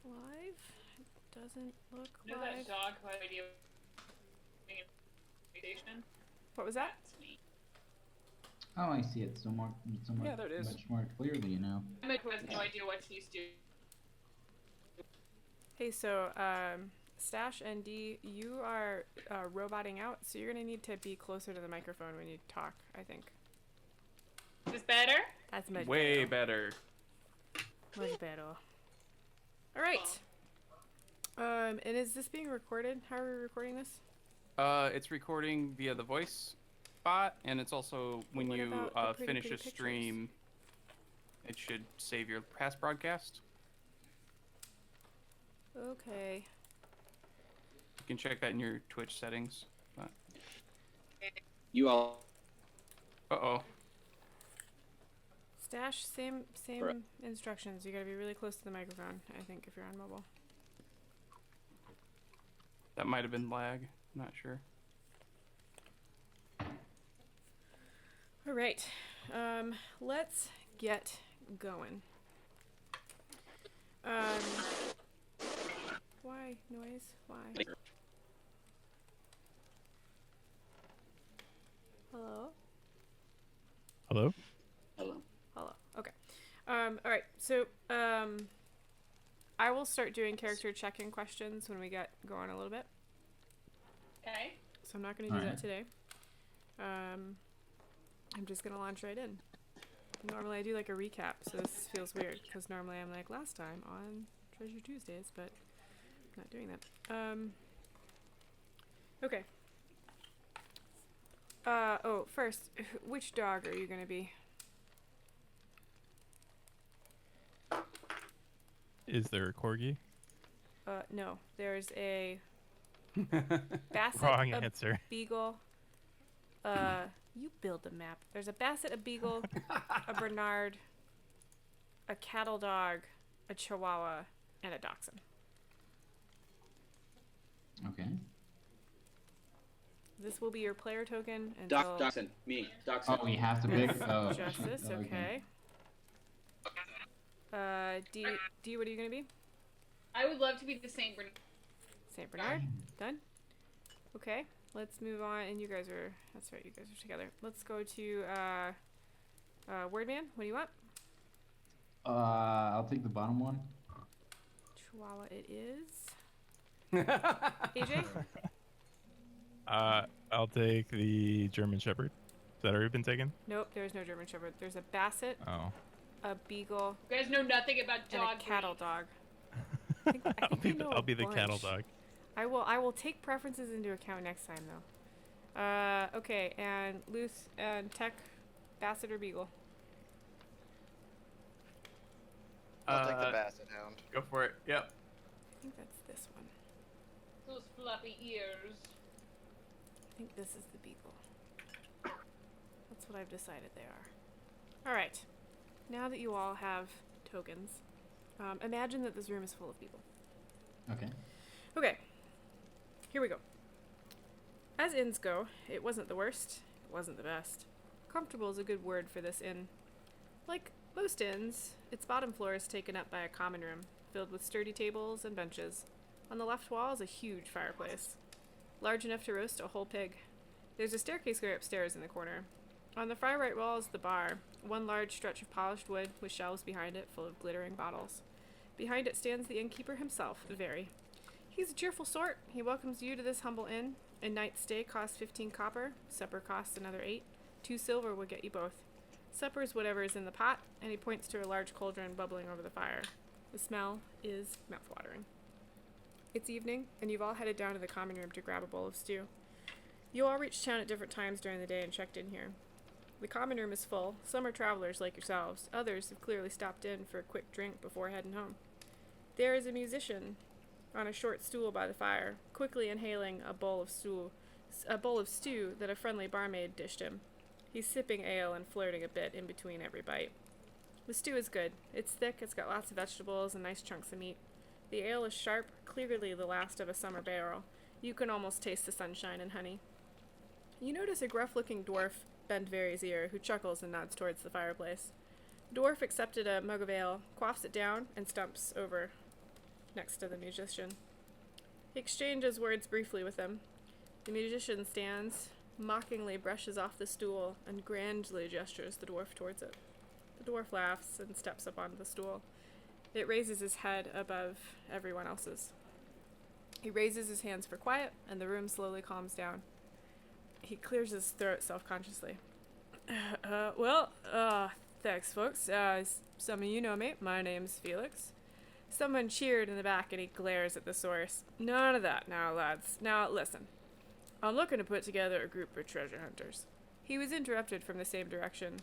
live? It doesn't look You know live. that dog who had an idea station? What was that? That's me. Oh, I see it so much Yeah, there it is. much more clearly now. Emma who has no idea what she's doing. Hey, so, Stash and D, you are roboting out, so you're going to need to be closer to the microphone when you talk, I think. Is this better? That's much Way better. Much better. Alright. And is this being recorded? How are we recording this? It's recording via the voice bot, and it's also when What you about the pretty, finish pretty a pictures? stream, it should save your past broadcast. Okay. You can check that in your Twitch settings. You all. Uh-oh. Stash, same Correct. instructions. You gotta be really close to the microphone, I think, if you're on mobile. That might have been lag. I'm not sure. Alright. Let's get going. Why noise? Why? Hello? Hello? Hello. Hello. Okay. Alright, so, I will start doing character check-in questions when we get going a little bit. Okay. So I'm not going to do that Alright. today. I'm just going to launch right in. Normally I do like a recap, so this feels weird, because normally I'm like last time on Treasure Tuesdays, but I'm not doing that. Okay. First, which dog are you going to be? Is there a corgi? No. There's a basset, Wrong a answer. beagle. You build the map. There's a basset, a beagle, a Bernard, a cattle dog, a chihuahua, and a dachshund. Okay. This will be your player token until Dachshund. Me. Dachshund. Oh, we have to pick. Oh, Justice. Okay. D, what are you gonna be? I would love to be the Saint Bernard. Saint Bernard. Done. Okay. Let's move on. And you guys are. That's right. You guys are together. Let's go to Wordman. What do you want? I'll take the bottom one. Chihuahua. It is. AJ. I'll take the German Shepherd. Has that already been taken? Nope. There's no German Shepherd. There's a basset, Oh. a beagle, You guys know nothing about and dog a cattle breeds. dog. I think we know I'll a be the cattle bunch. dog. I will take preferences into account next time though. Okay, and Luth and Tech, Basset or Beagle? I'll take the Basset Hound. Go for it. Yep. I think that's this one. Those floppy ears. I think this is the Beagle. That's what I've decided they are. Alright. Now that you all have tokens, imagine that this room is full of people. Okay. Okay. Here we go. As inns go, it wasn't the worst, it wasn't the best. Comfortable is a good word for this inn. Like most inns, its bottom floor is taken up by a common room, filled with sturdy tables and benches. On the left wall is a huge fireplace, large enough to roast a whole pig. There's a staircase going upstairs in the corner. On the far right wall is the bar, one large stretch of polished wood with shelves behind it full of glittering bottles. Behind it stands the innkeeper himself, Very. He's a cheerful sort. He welcomes you to this humble inn. A night's stay costs 15 copper. Supper costs another 8. 2 silver will get you both. Supper's whatever is in the pot, and he points to a large cauldron bubbling over the fire. The smell is mouthwatering. It's evening, and you've all headed down to the common room to grab a bowl of stew. You all reached town at different times during the day and checked in here. The common room is full. Some are travelers like yourselves. Others have clearly stopped in for a quick drink before heading home. There is a musician on a short stool by the fire, quickly inhaling a bowl of stew that a friendly barmaid dished him. He's sipping ale and flirting a bit in between every bite. The stew is good. It's thick, it's got lots of vegetables and nice chunks of meat. The ale is sharp, clearly the last of a summer barrel. You can almost taste the sunshine and honey. You notice a gruff-looking dwarf bend Very's ear, who chuckles and nods towards the fireplace. Dwarf accepted a mug of ale, quaffs it down, and stumps over next to the musician. He exchanges words briefly with him. The musician stands, mockingly brushes off the stool, and grandly gestures the dwarf towards it. The dwarf laughs and steps up onto the stool. It raises his head above everyone else's. He raises his hands for quiet, and the room slowly calms down. He clears his throat self-consciously. Thanks, folks. As some of you know me, my name's Felix. Someone cheered in the back, and he glares at the source. None of that now, lads. Now, listen. I'm looking to put together a group of treasure hunters. He was interrupted from the same direction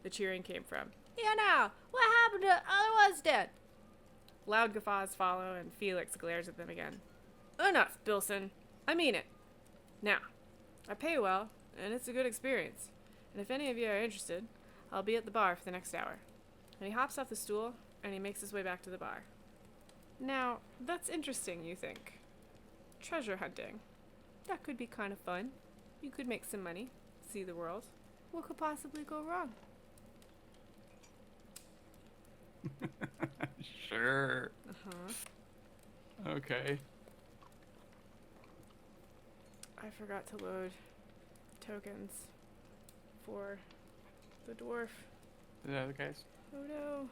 the cheering came from. Yeah, now, what happened to the other ones then? Loud guffaws follow, and Felix glares at them again. Enough, Bilson. I mean it. Now, I pay well, and it's a good experience. And if any of you are interested, I'll be at the bar for the next hour. And he hops off the stool, and he makes his way back to the bar. Now, that's interesting, you think. Treasure hunting. That could be kind of fun. You could make some money, see the world. What could possibly go wrong? Sure. Uh-huh. Okay. I forgot to load tokens for the dwarf. Is that the case? Oh no.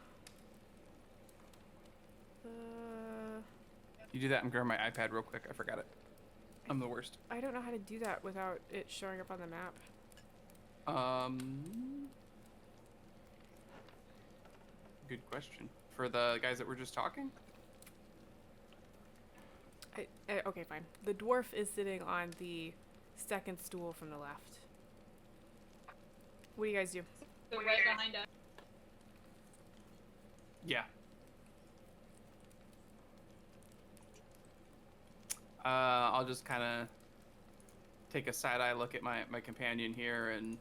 You do that and grab my iPad real quick. I forgot it. I'm the worst. I don't know how to do that without it showing up on the map. Good question. For the guys that were just talking? Okay, fine. The dwarf is sitting on the second stool from the left. What do you guys do? So right behind us. Yeah. I'll just kind of take a side-eye look at my companion here and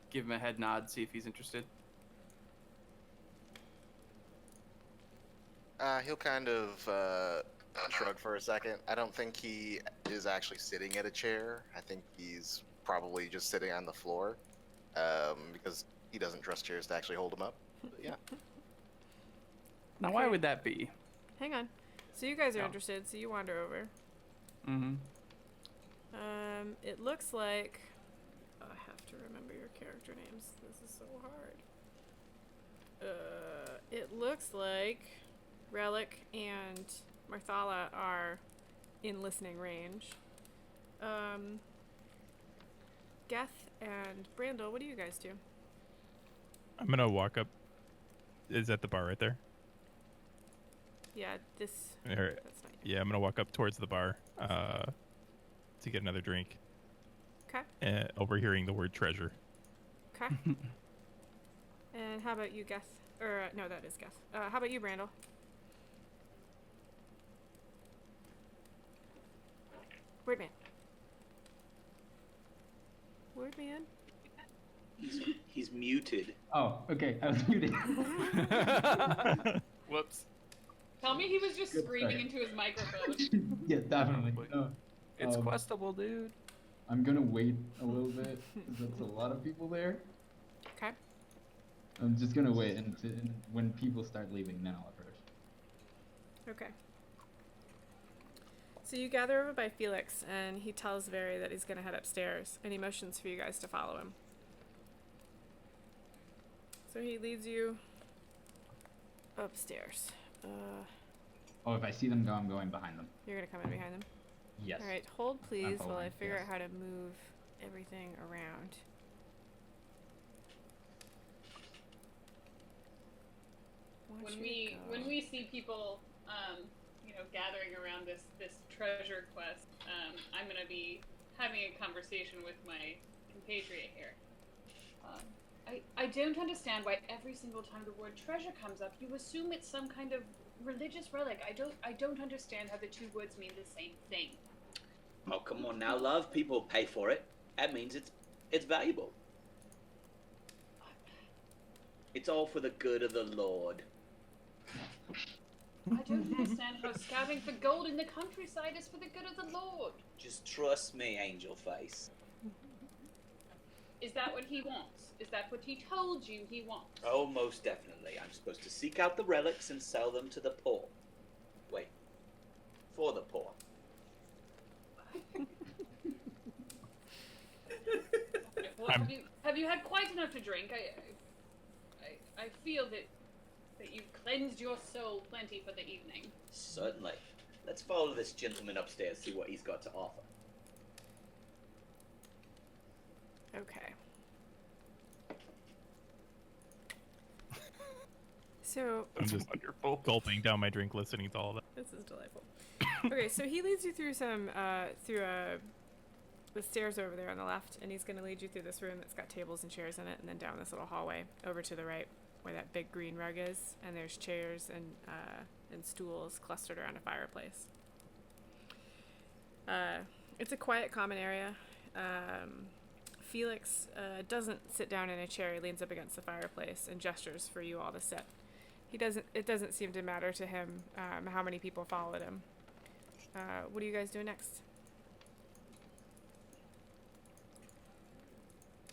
give him a head nod, see if he's interested. He'll kind of shrug for a second. I don't think he is actually sitting at a chair. I think he's probably just sitting on the floor because he doesn't trust chairs to actually hold him up. But yeah. Now, why would that be? Hang on. So you guys are Oh. interested, so you wander over. Mm-hmm. It looks like... I have to remember your character names. This is so hard. It looks like Relic and Marthala are in listening range. Geth and Brandel, what do you guys do? I'm gonna walk up. Is that the bar right there? Yeah, this... Or- That's not you. yeah, I'm gonna walk up towards the bar to get another drink. Okay. Overhearing the word treasure. Okay. And how about you, Geth? Or, no, that is Geth. How about you, Brandel? Wordman. Wordman? He's muted. Oh, okay. I was muted. Whoops. Tell me he was just Good screaming start. into his microphone. Yeah, definitely. Probably. No, It's Um, questable, dude. I'm gonna wait a little bit because that's a lot of people there. Okay. I'm just gonna wait and when people start leaving, then I'll approach. Okay. So you gather over by Felix, and he tells Veri that he's gonna head upstairs, and he motions for you guys to follow him. So he leads you upstairs. Oh, if I see them go, I'm going behind them. You're gonna come in behind them. Yes. All right, hold please while I following, figure yes. out how to move everything around. Want you to When go. we see people, gathering around this treasure quest, I'm gonna be having a conversation with my compatriot here. I don't understand why every single time the word treasure comes up, you assume it's some kind of religious relic. I don't understand how the two words mean the same thing. Oh, come on now, love. People pay for it. That means it's valuable. It's all for the good of the Lord. I don't understand how scouting for gold in the countryside is for the good of the Lord. Just trust me, Angel Face. Is that what he wants? Is that what he told you he wants? Oh, most definitely. I'm supposed to seek out the relics and sell them to the poor. Wait, for the poor. Well, have you had quite enough to drink? I feel that you've cleansed your soul plenty for the evening. Certainly. Let's follow this gentleman upstairs, see what he's got to offer. Okay. So I'm just wonderful. gulping down my drink, listening to all of that. this is delightful. Okay, so he leads you through the stairs over there on the left, and he's going to lead you through this room that's got tables and chairs in it, and then down this little hallway over to the right, where that big green rug is, and there's chairs and stools clustered around a fireplace. It's a quiet common area. Felix doesn't sit down in a chair. He leans up against the fireplace and gestures for you all to sit. It doesn't seem to matter to him how many people followed him. What are you guys doing next?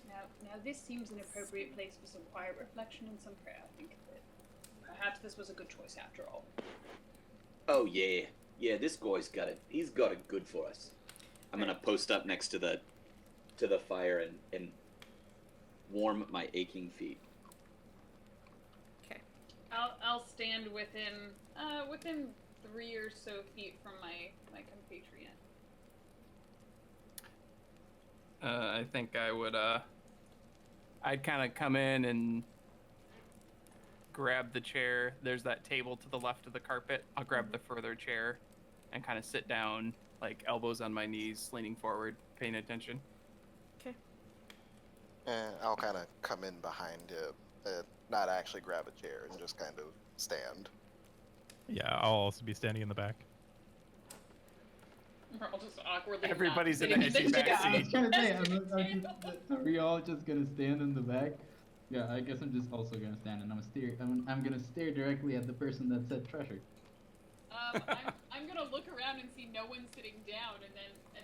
Now this seems an appropriate place for some quiet reflection and some prayer. I think that perhaps this was a good choice after all. Oh yeah. Yeah, this guy's got it. He's got it good for us. I'm gonna post up next to the fire and warm my aching feet. Okay. I'll stand within 3 or so feet from my compatriot. I think I would, I'd kind of come in and grab the chair. There's that table to the left of the carpet. I'll grab the further chair and kind of sit down, like elbows on my knees, leaning forward, paying attention. Okay. And I'll kind of come in behind him, not actually grab a chair, and just kind of stand. Yeah, I'll also be standing in the back. We're all just awkwardly. Everybody's not in a sitting edgy at the back I table. was gonna say, are we all just gonna stand in the back? Yeah, I guess I'm just also gonna stand and I'm gonna stare directly at the person that said treasure. I'm gonna look around and see no one sitting down, and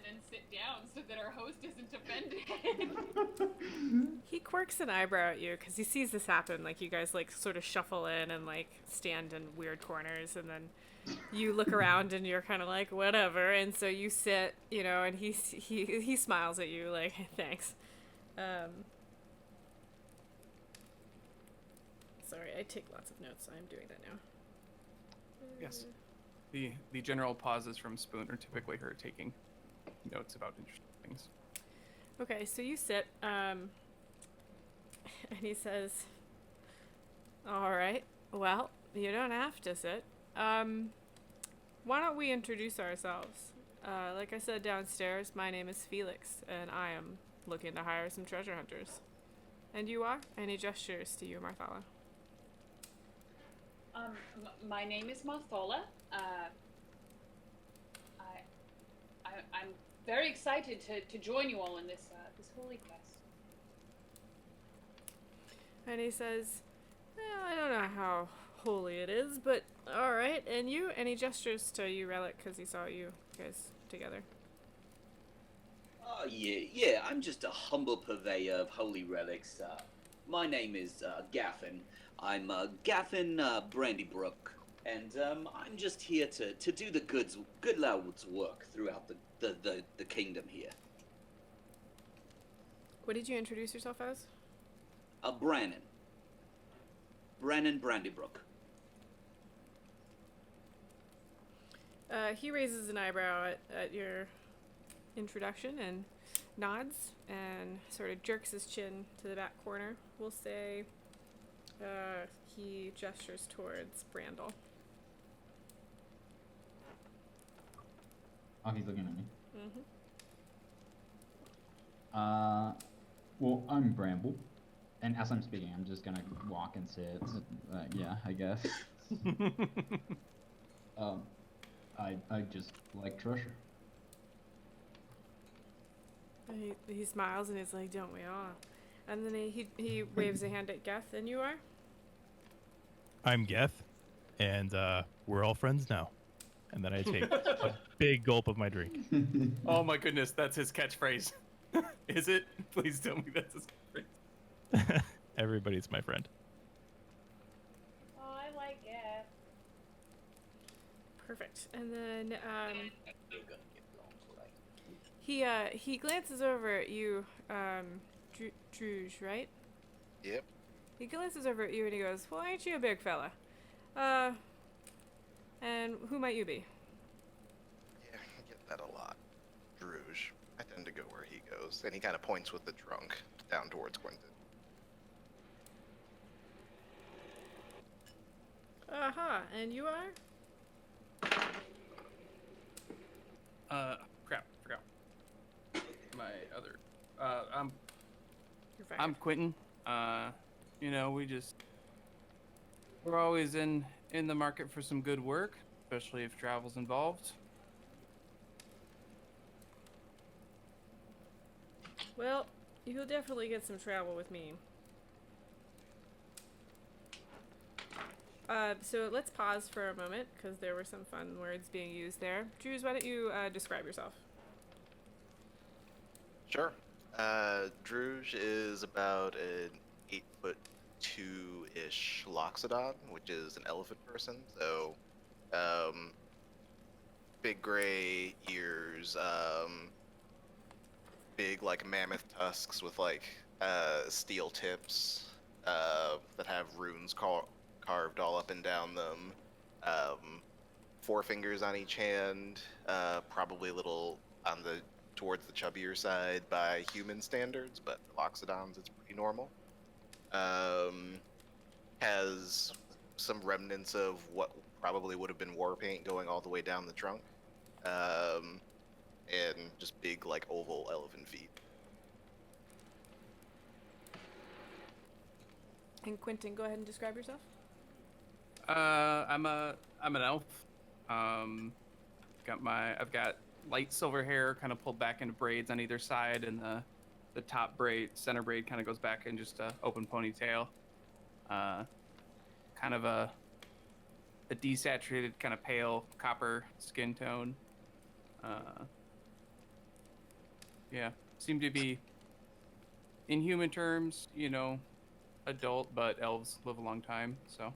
then sit down so that our host isn't offended. He quirks an eyebrow at you because he sees this happen. Like, you guys like sort of shuffle in and like stand in weird corners, and then you look around and you're kind of like whatever, and so you sit, and he smiles at you like thanks. Sorry, I take lots of notes, so I'm doing that now. Yes. The general pauses from Spoon are typically her taking notes about interesting things. Okay, so you sit, and he says, all right, well, you don't have to sit. Why don't we introduce ourselves? Like I said downstairs, my name is Felix, and I am looking to hire some treasure hunters. And you are? And he gestures to you, Marthala. My name is Marthala. I'm very excited to join you all in this holy quest. And he says, well, I don't know how holy it is, but all right. And you? And he gestures to you, Relic, because he saw you guys together. Oh yeah. I'm just a humble purveyor of holy relics. My name is Gaffin. I'm Gaffin Brandybrook, and I'm just here to do the good Lord's work throughout the kingdom here. What did you introduce yourself as? Brannon Brandybrook. He raises an eyebrow at your introduction and nods and sort of jerks his chin to the back corner. We'll say he gestures towards Brandel. Oh, he's looking at me. Mm-hmm. Well, I'm Bramble, and as I'm speaking, I'm just gonna walk and sit. Yeah, I guess. I just like treasure. He smiles and he's like, don't we all? And then he waves a hand at Geth. And you are? I'm Geth, and we're all friends now. And then I take a big gulp of my drink. Oh my goodness, that's his catchphrase. Is it? Please tell me that's his catchphrase. Everybody's my friend. Oh, I like it. Perfect. And then You're gonna get along right. he glances over at you, Druge, right? Yep. He glances over at you and he goes, "Well, ain't you a big fella? And who might you be?" Yeah, I get that a lot. Bruges. I tend to go where he goes. And he kind of points with the trunk down towards Quentin. Aha, and you are? Crap, forgot. My other, You're fired. I'm Quentin. We're always in the market for some good work, especially if travel's involved. Well, you'll definitely get some travel with me. So let's pause for a moment, because there were some fun words being used there. Drews, why don't you describe yourself? Sure. Druge is about an 8'2" loxodon, which is an elephant person. So, big gray ears, big like mammoth tusks with like steel tips that have runes carved all up and down them. Four fingers on each hand, probably a little on the towards the chubbier side by human standards, but for loxodons it's pretty normal. Has some remnants of what probably would have been war paint going all the way down the trunk, and just big like oval elephant feet. And Quentin, go ahead and describe yourself. I'm an elf. I've got light silver hair, kind of pulled back into braids on either side, and the top braid, center braid, kind of goes back in just a open ponytail. Kind of a desaturated, kind of pale copper skin tone. Yeah, seem to be, in human terms, adult, but elves live a long time, so.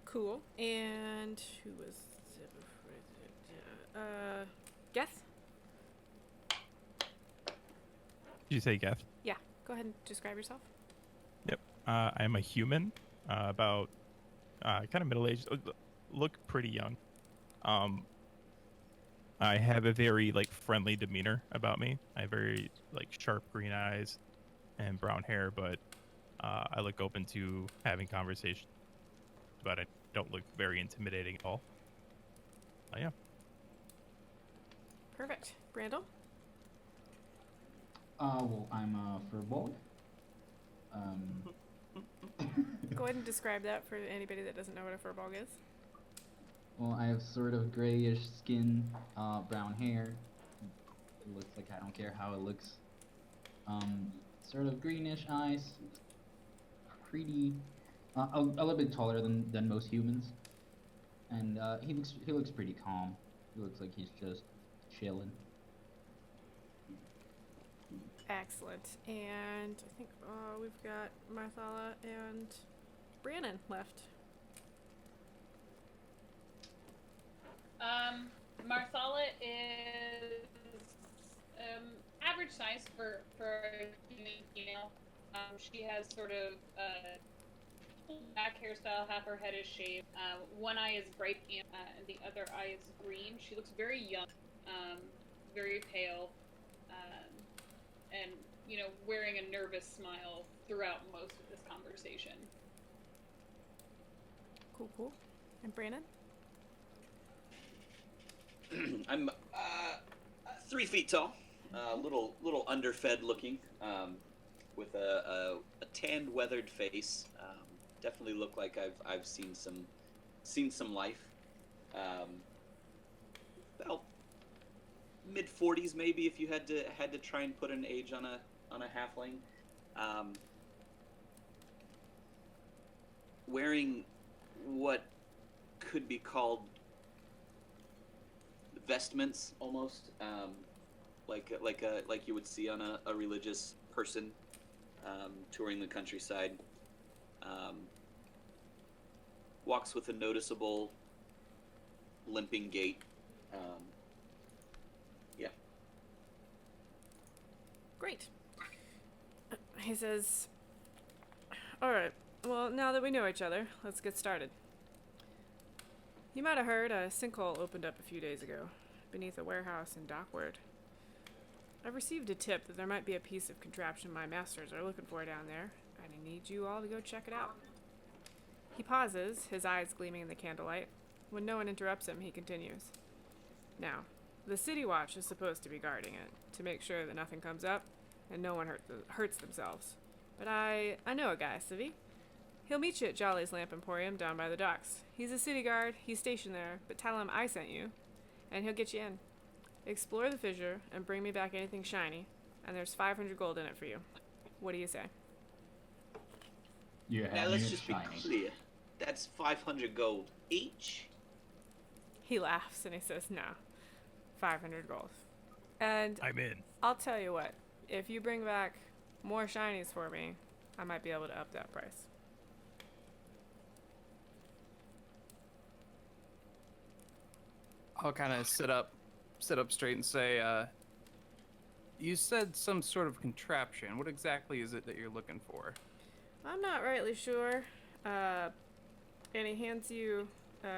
Cool. And who was Geth? Did you say Geth? Yeah. Go ahead and describe yourself. Yep. I'm a human, about kind of middle-aged, look pretty young. I have a very friendly demeanor about me. I have very sharp green eyes and brown hair, but I look open to having conversations, but I don't look very intimidating at all. Yeah. Perfect. Brandon? Well, I'm a furball. Go ahead and describe that for anybody that doesn't know what a furball is. Well, I have sort of grayish skin, brown hair. It looks like I don't care how it looks. Sort of greenish eyes. Pretty, a little bit taller than most humans. And he looks pretty calm. He looks like he's just chilling. Excellent. And I think we've got Marthala and Brannon left. Marthala is average size for a human female. She has sort of back hairstyle, half her head is shaved. One eye is bright pink, and the other eye is green. She looks very young, very pale, and wearing a nervous smile throughout most of this conversation. Cool. And Brannon? I'm 3 feet tall, little underfed looking, with a tanned, weathered face. Definitely look like I've seen some life. About mid-40s maybe, if you had to try and put an age on a halfling. Wearing what could be called vestments, almost, like you would see on a religious person touring the countryside. Walks with a noticeable limping gait. Yeah. Great. He says, "Alright, well, now that we know each other, let's get started. You might have heard a sinkhole opened up a few days ago, beneath a warehouse in Dockward. I've received a tip that there might be a piece of contraption my masters are looking for down there, and I need you all to go check it out." He pauses, his eyes gleaming in the candlelight. When no one interrupts him, he continues. "Now, the City Watch is supposed to be guarding it, to make sure that nothing comes up and no one hurts themselves. But I know a guy, Civvy. He'll meet you at Jolly's Lamp Emporium down by the docks. He's a city guard, he's stationed there, but tell him I sent you, and he'll get you in. Explore the fissure and bring me back anything shiny, and there's 500 gold in it for you. What do you say?" You're Now having let's it just shiny. be clear. That's 500 gold each. He laughs and he says, "No, 500 gold. And I'm in. I'll tell you what, if you bring back more shinies for me, I might be able to up that price." I'll kind of sit up straight and say, you said some sort of contraption. What exactly is it that you're looking for? "I'm not rightly sure." And he hands you,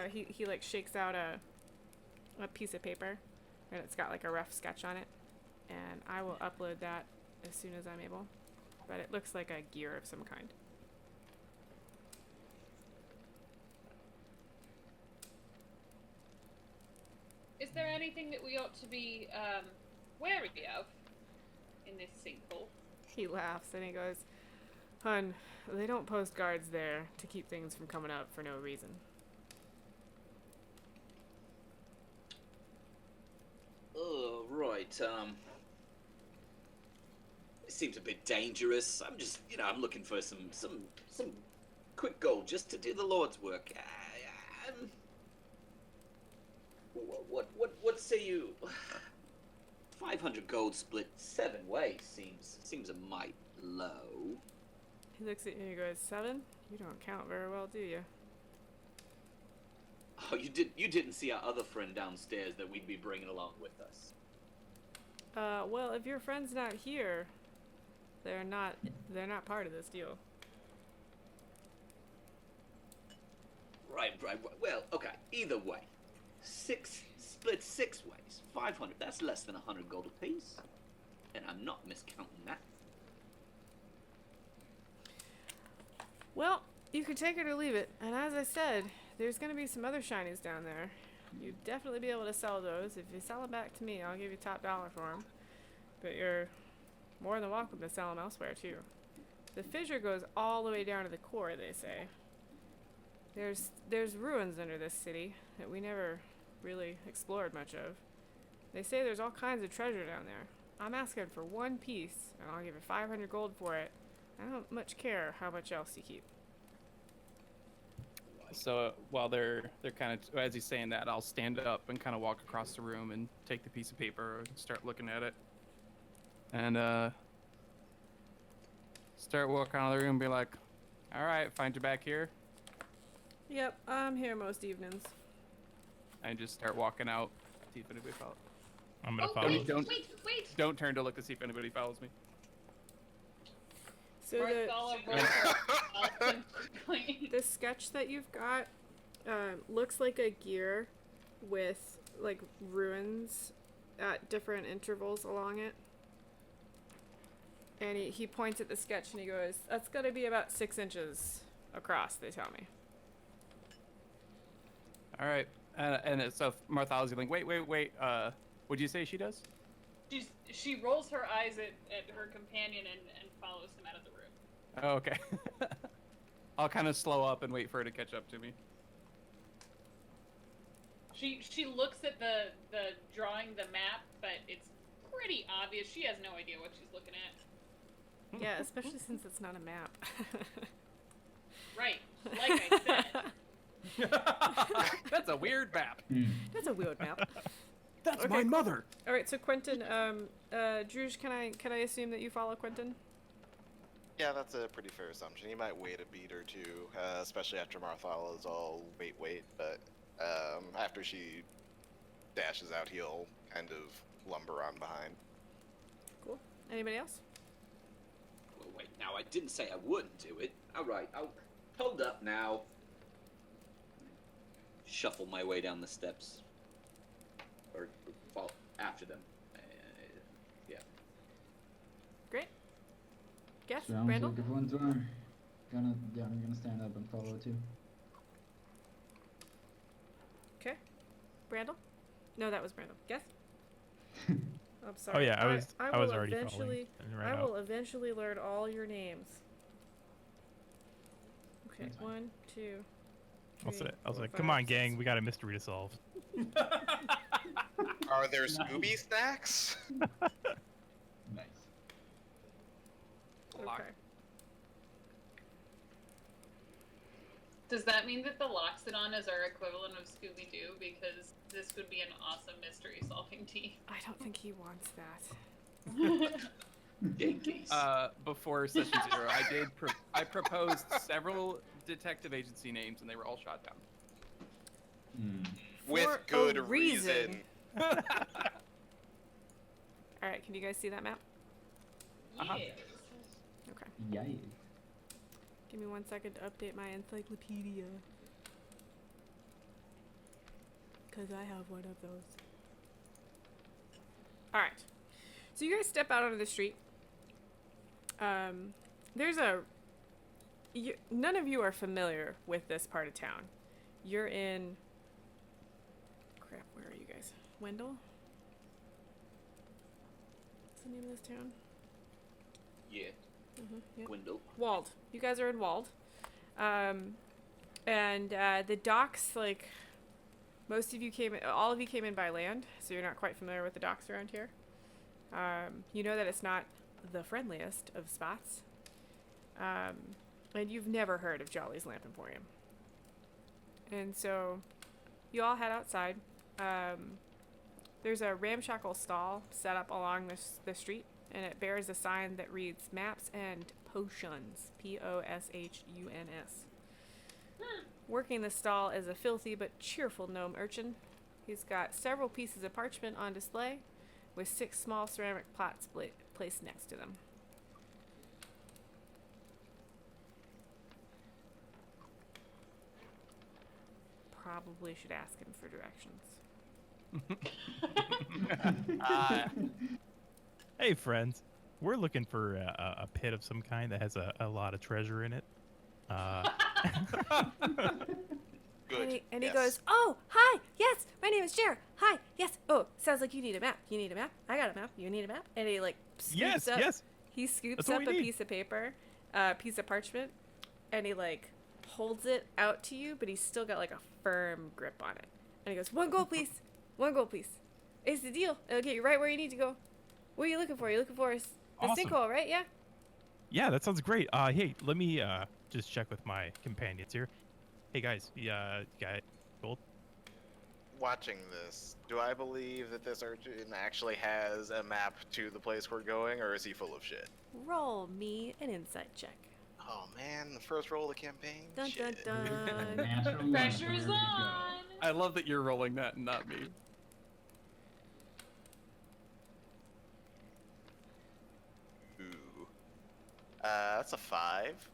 he like shakes out a piece of paper, and it's got like a rough sketch on it, and I will upload that as soon as I'm able. But it looks like a gear of some kind. Is there anything that we ought to be wary of in this sinkhole? He laughs and he goes, "Hun, they don't post guards there to keep things from coming up for no reason." Oh, right. It seems a bit dangerous. I'm just, I'm looking for some quick gold just to do the Lord's work. What say you? 500 gold split 7 ways seems a mite low. He looks at you and he goes, "7? You don't count very well, do you?" Oh, you didn't see our other friend downstairs that we'd be bringing along with us. Well, if your friend's not here, they're not part of this deal. Right. Well, okay. Either way, 6 split 6 ways. 500. That's less than 100 gold apiece, and I'm not miscounting that. Well, you can take it or leave it. And as I said, there's going to be some other shinies down there. You'd definitely be able to sell those. If you sell them back to me, I'll give you top dollar for them. But you're more than welcome to sell them elsewhere, too. The fissure goes all the way down to the core, they say. There's ruins under this city that we never really explored much of. They say there's all kinds of treasure down there. I'm asking for one piece, and I'll give you 500 gold for it. I don't much care how much else you keep. So while they're kind of, as he's saying that, I'll stand up and kind of walk across the room and take the piece of paper and start looking at it. And start walking out of the room and be like, "All right, find you back here." Yep, I'm here most evenings. And just start walking out, see if anybody follows. I'm gonna Oh, follow. wait, Don't- wait! Don't turn to look to see if anybody follows me. So Bartholomew rolls quickly. the sketch that you've got looks like a gear with like ruins at different intervals along it. And he points at the sketch and he goes, "That's gotta be about 6 inches across, they tell me." All right. So Martha's like, wait. What'd you say she does? She rolls her eyes at her companion and follows him out of the room. Oh, okay. I'll kind of slow up and wait for her to catch up to me. She looks at the drawing, the map, but it's pretty obvious. She has no idea what she's looking at. Yeah, especially since it's not a map. Right, like I said. That's a weird map. That's a weird map. That's Okay, my cool. mother. All right, so Quentin, Druge, can I assume that you follow Quentin? Yeah, that's a pretty fair assumption. You might wait a beat or two, especially after Marthal is all wait, but After she dashes out, he'll kind of lumber on behind. Cool. Anybody else? Well, wait, now I didn't say I wouldn't do it. Alright, I'll hold up now. Shuffle my way down the steps. Or fall after them. Yeah. Great. Guess, Sounds Randall? like a fun time. I'm gonna stand up and follow too. Okay. Brandel? No, that was Brandel. Guess? I'm Oh sorry. yeah, I was will already eventually, following. Right I out. will eventually learn all your names. Okay, That's fine. 1, 2, I'll 3, say, I was 4, like, 5, come on, 6. gang, we got a mystery to solve. Are there Scooby snacks? Nice. Lock. Okay. Does that mean that the Loxodon is our equivalent of Scooby-Doo? Because this would be an awesome mystery-solving team. I don't think he wants that. Yankees. Before session 0, I proposed several detective agency names, and they were all shot down. With For a good reason. reason. Alright, can you guys see that map? Uh-huh. Yes. Okay. Yay. Give me 1 second to update my encyclopedia. Because I have one of those. Alright. So you guys step out onto the street. There's none of you are familiar with this part of town. You're in... Crap, where are you guys? Wendell? What's the name of this town? Yeah. Yep. Wendell. Walled. You guys are in Walled. And the docks, like, all of you came in by land, so you're not quite familiar with the docks around here. You know that it's not the friendliest of spots. And you've never heard of Jolly's Lamp Emporium. And so you all head outside. There's a ramshackle stall set up along the street, and it bears a sign that reads Maps and Potions. PoshUns. Working the stall is a filthy but cheerful gnome urchin. He's got several pieces of parchment on display, with 6 small ceramic pots placed next to them. Probably should ask him for directions. Hey, friends. We're looking for a pit of some kind that has a lot of treasure in it. Good. And he yes. goes, "Oh, hi, yes, my name is Jer. Hi, yes. Oh, sounds like you need a map. You need a map? I got a map. You need a map?" And he like scoops up. yes. He scoops That's what up we a need. piece of paper, piece of parchment, and he like holds it out to you, but he's still got like a firm grip on it. And he goes, "1 gold, please. 1 gold, please. It's the deal. It'll get you right where you need to go. What are you looking for? You're looking for the Awesome. sinkhole, right? Yeah." Yeah, that sounds great. Hey, let me just check with my companions here. Hey guys, got gold? Watching this, do I believe that this urchin actually has a map to the place we're going, or is he full of shit? Roll me an insight check. Oh man, the first roll of the campaign? Dun dun Shit. dun. Natural one, Pressure's there we go. on! I love that you're rolling that and not me. Ooh. That's a 5.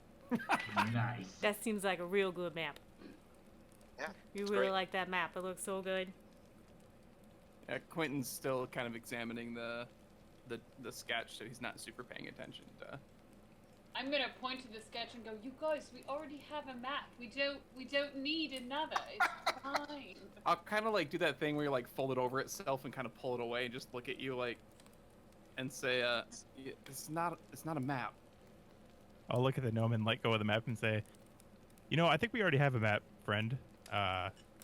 Nice. That seems like a real good map. Yeah, You it's really great. like that map. It looks so good. Yeah, Quentin's still kind of examining the sketch, so he's not super paying attention to. I'm gonna point to the sketch and go, "You guys, we already have a map. We don't need another. It's fine." I'll kind of like do that thing where you like fold it over itself and kind of pull it away and just look at you like, and say, it's not a map." I'll look at the gnome and let go of the map and say, I think we already have a map, friend.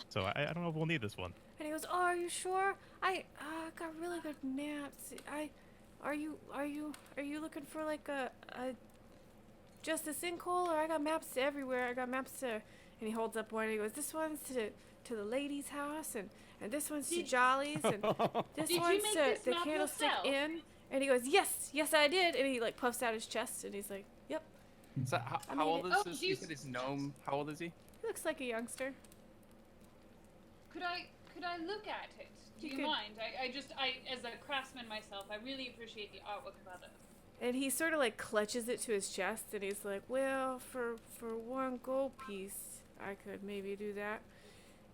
So I don't know if we'll need this one. And he goes, "Oh, are you sure? I got really good maps. Are you looking for like just a sinkhole, or I got maps everywhere. I got maps to." And he holds up one and he goes, "This one's to the lady's house, and this one's to Jolly's, and this Did you one's make to this the map Candlestick yourself?" Inn." And he goes, yes, I did." And he like puffs out his chest and he's like, "Yep." So I how made old it. is Oh, this? You said his gnome. How old is he? He looks like a youngster. Could I look at it? Do You you could- mind? I as a craftsman myself, I really appreciate the artwork of others. And he sort of like clutches it to his chest, and he's like, "Well, for 1 gold piece, I could maybe do that."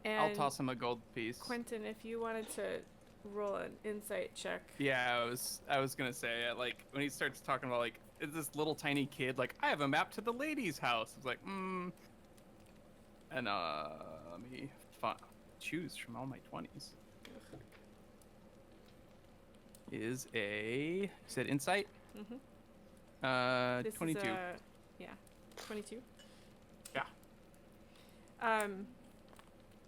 And I'll toss him a gold piece. Quentin, if you wanted to roll an insight check. Yeah, I was gonna say like when he starts talking about like is this little tiny kid like I have a map to the lady's house. It's like and let me choose from all my 20s. Is a you said insight? Mm-hmm. This 22. Is, yeah, 22. Yeah.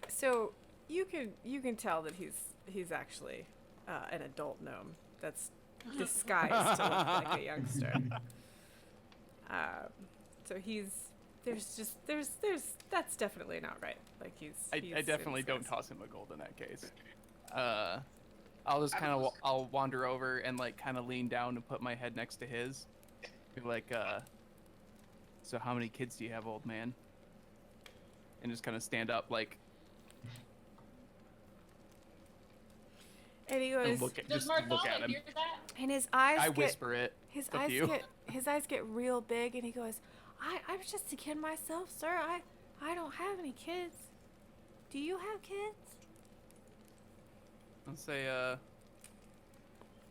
So you can tell that he's actually an adult gnome that's disguised to look like a youngster. So there's that's definitely not right. Like he's I in definitely don't disguise. toss him a gold in that case. I'll just kind of I'll wander over and like kind of lean down and put my head next to his. Be like, so how many kids do you have, old man? And just kind of stand up like. And he And goes, look at, Does just look Marthala at him. hear that? and his eyes I get whisper it. his Fuck eyes you. get real big, and he goes, I'm just a kid myself, sir. I don't have any kids. Do you have kids? I'll say,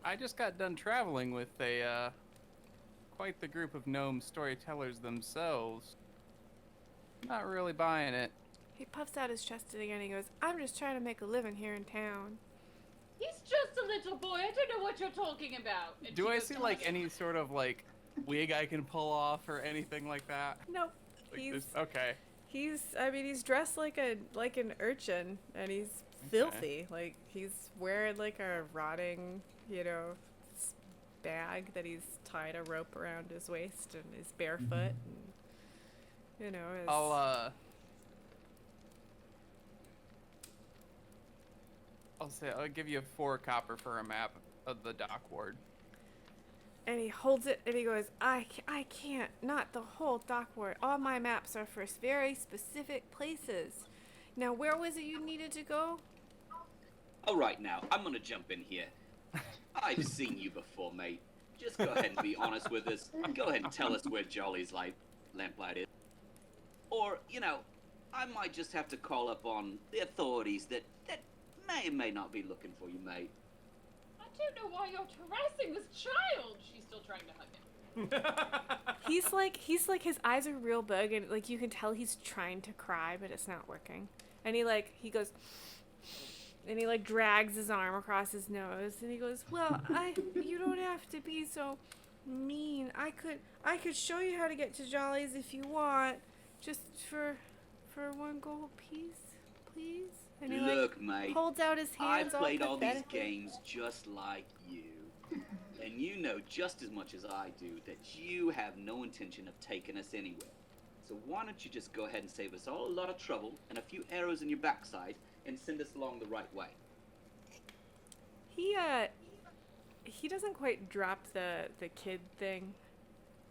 I just got done traveling with a, quite the group of gnome storytellers themselves. Not really buying it. He puffs out his chest again, and he goes, I'm just trying to make a living here in town. He's just a little boy. I don't know what you're talking about. And Do she I goes see to like hug him. any sort of like wig I can pull off or anything like that? Nope. Like He's this, okay. he's dressed like an urchin, and he's filthy. Like he's wearing like a rotting, bag that he's tied a rope around his waist, and is barefoot, and is I'll say I'll give you 4 copper for a map of the dock ward. and he holds it, and he goes, I can't, not the whole dock ward. All my maps are for very specific places. Now, where was it you needed to go? All right, now, I'm gonna jump in here. I've seen you before, mate. Just go ahead and be honest with us. Go ahead and tell us where Jolly's lamplight is. Or, I might just have to call up on the authorities that may or may not be looking for you, mate. I don't know why you're harassing this child. She's still trying to hug him. He's like his eyes are real big, and like you can tell he's trying to cry, but it's not working. And he goes, and he drags his arm across his nose, and he goes, well, you don't have to be so mean. I could show you how to get to Jolly's if you want, just for 1 gold piece, please. And he Look, mate, holds out his hands. I've played all these pathetically. games just like you. And you know just as much as I do that you have no intention of taking us anywhere. So why don't you just go ahead and save us all a lot of trouble and a few arrows in your backside and send us along the right way? He doesn't quite drop the kid thing,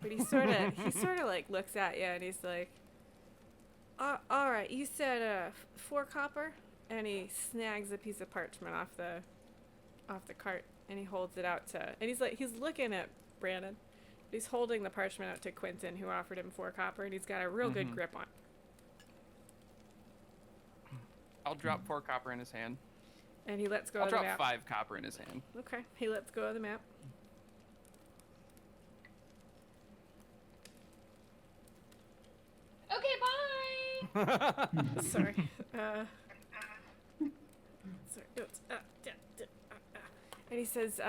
but he sort of like looks at you, and he's like, all right, you said 4 copper, and he snags a piece of parchment off the cart, and he holds it out to, and he's looking at Brandon. He's holding the parchment out to Quentin, who offered him 4 copper, and he's got a real good grip on. I'll drop 4 copper in his hand. And he lets go I'll of the drop map. 5 copper in his hand. Okay, he lets go of the map. Okay, bye. Sorry. Sorry. And he says,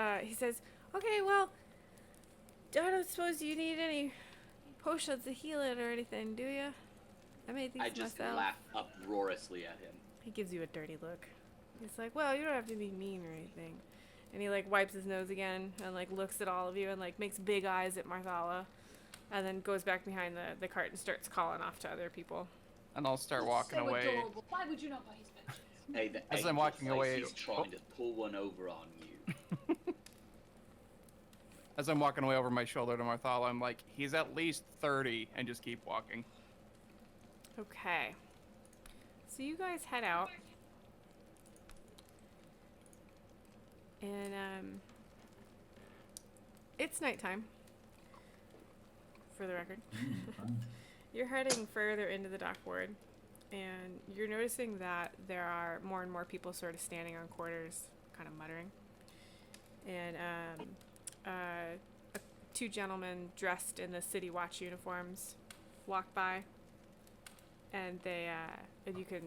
okay, well, I don't suppose you need any potions to heal it or anything, do you? I made these I just myself. laugh uproariously at him. He gives you a dirty look. He's like, well, you don't have to be mean or anything. And he wipes his nose again and looks at all of you and makes big eyes at Marthala, and then goes back behind the cart and starts calling off to other people. And I'll start He's walking so away. adorable. Why would you not buy his pensions? Hey, the As I'm angel walking says away- he's trying to pull one over on you. As I'm walking away over my shoulder to Marthala, I'm like, he's at least 30, and just keep walking. Okay. So you guys head out, And it's nighttime. For the record. Fun. You're heading further into the dock ward, and you're noticing that there are more and more people sort of standing on quarters, kind of muttering. And two gentlemen dressed in the city watch uniforms walk by, and they and you can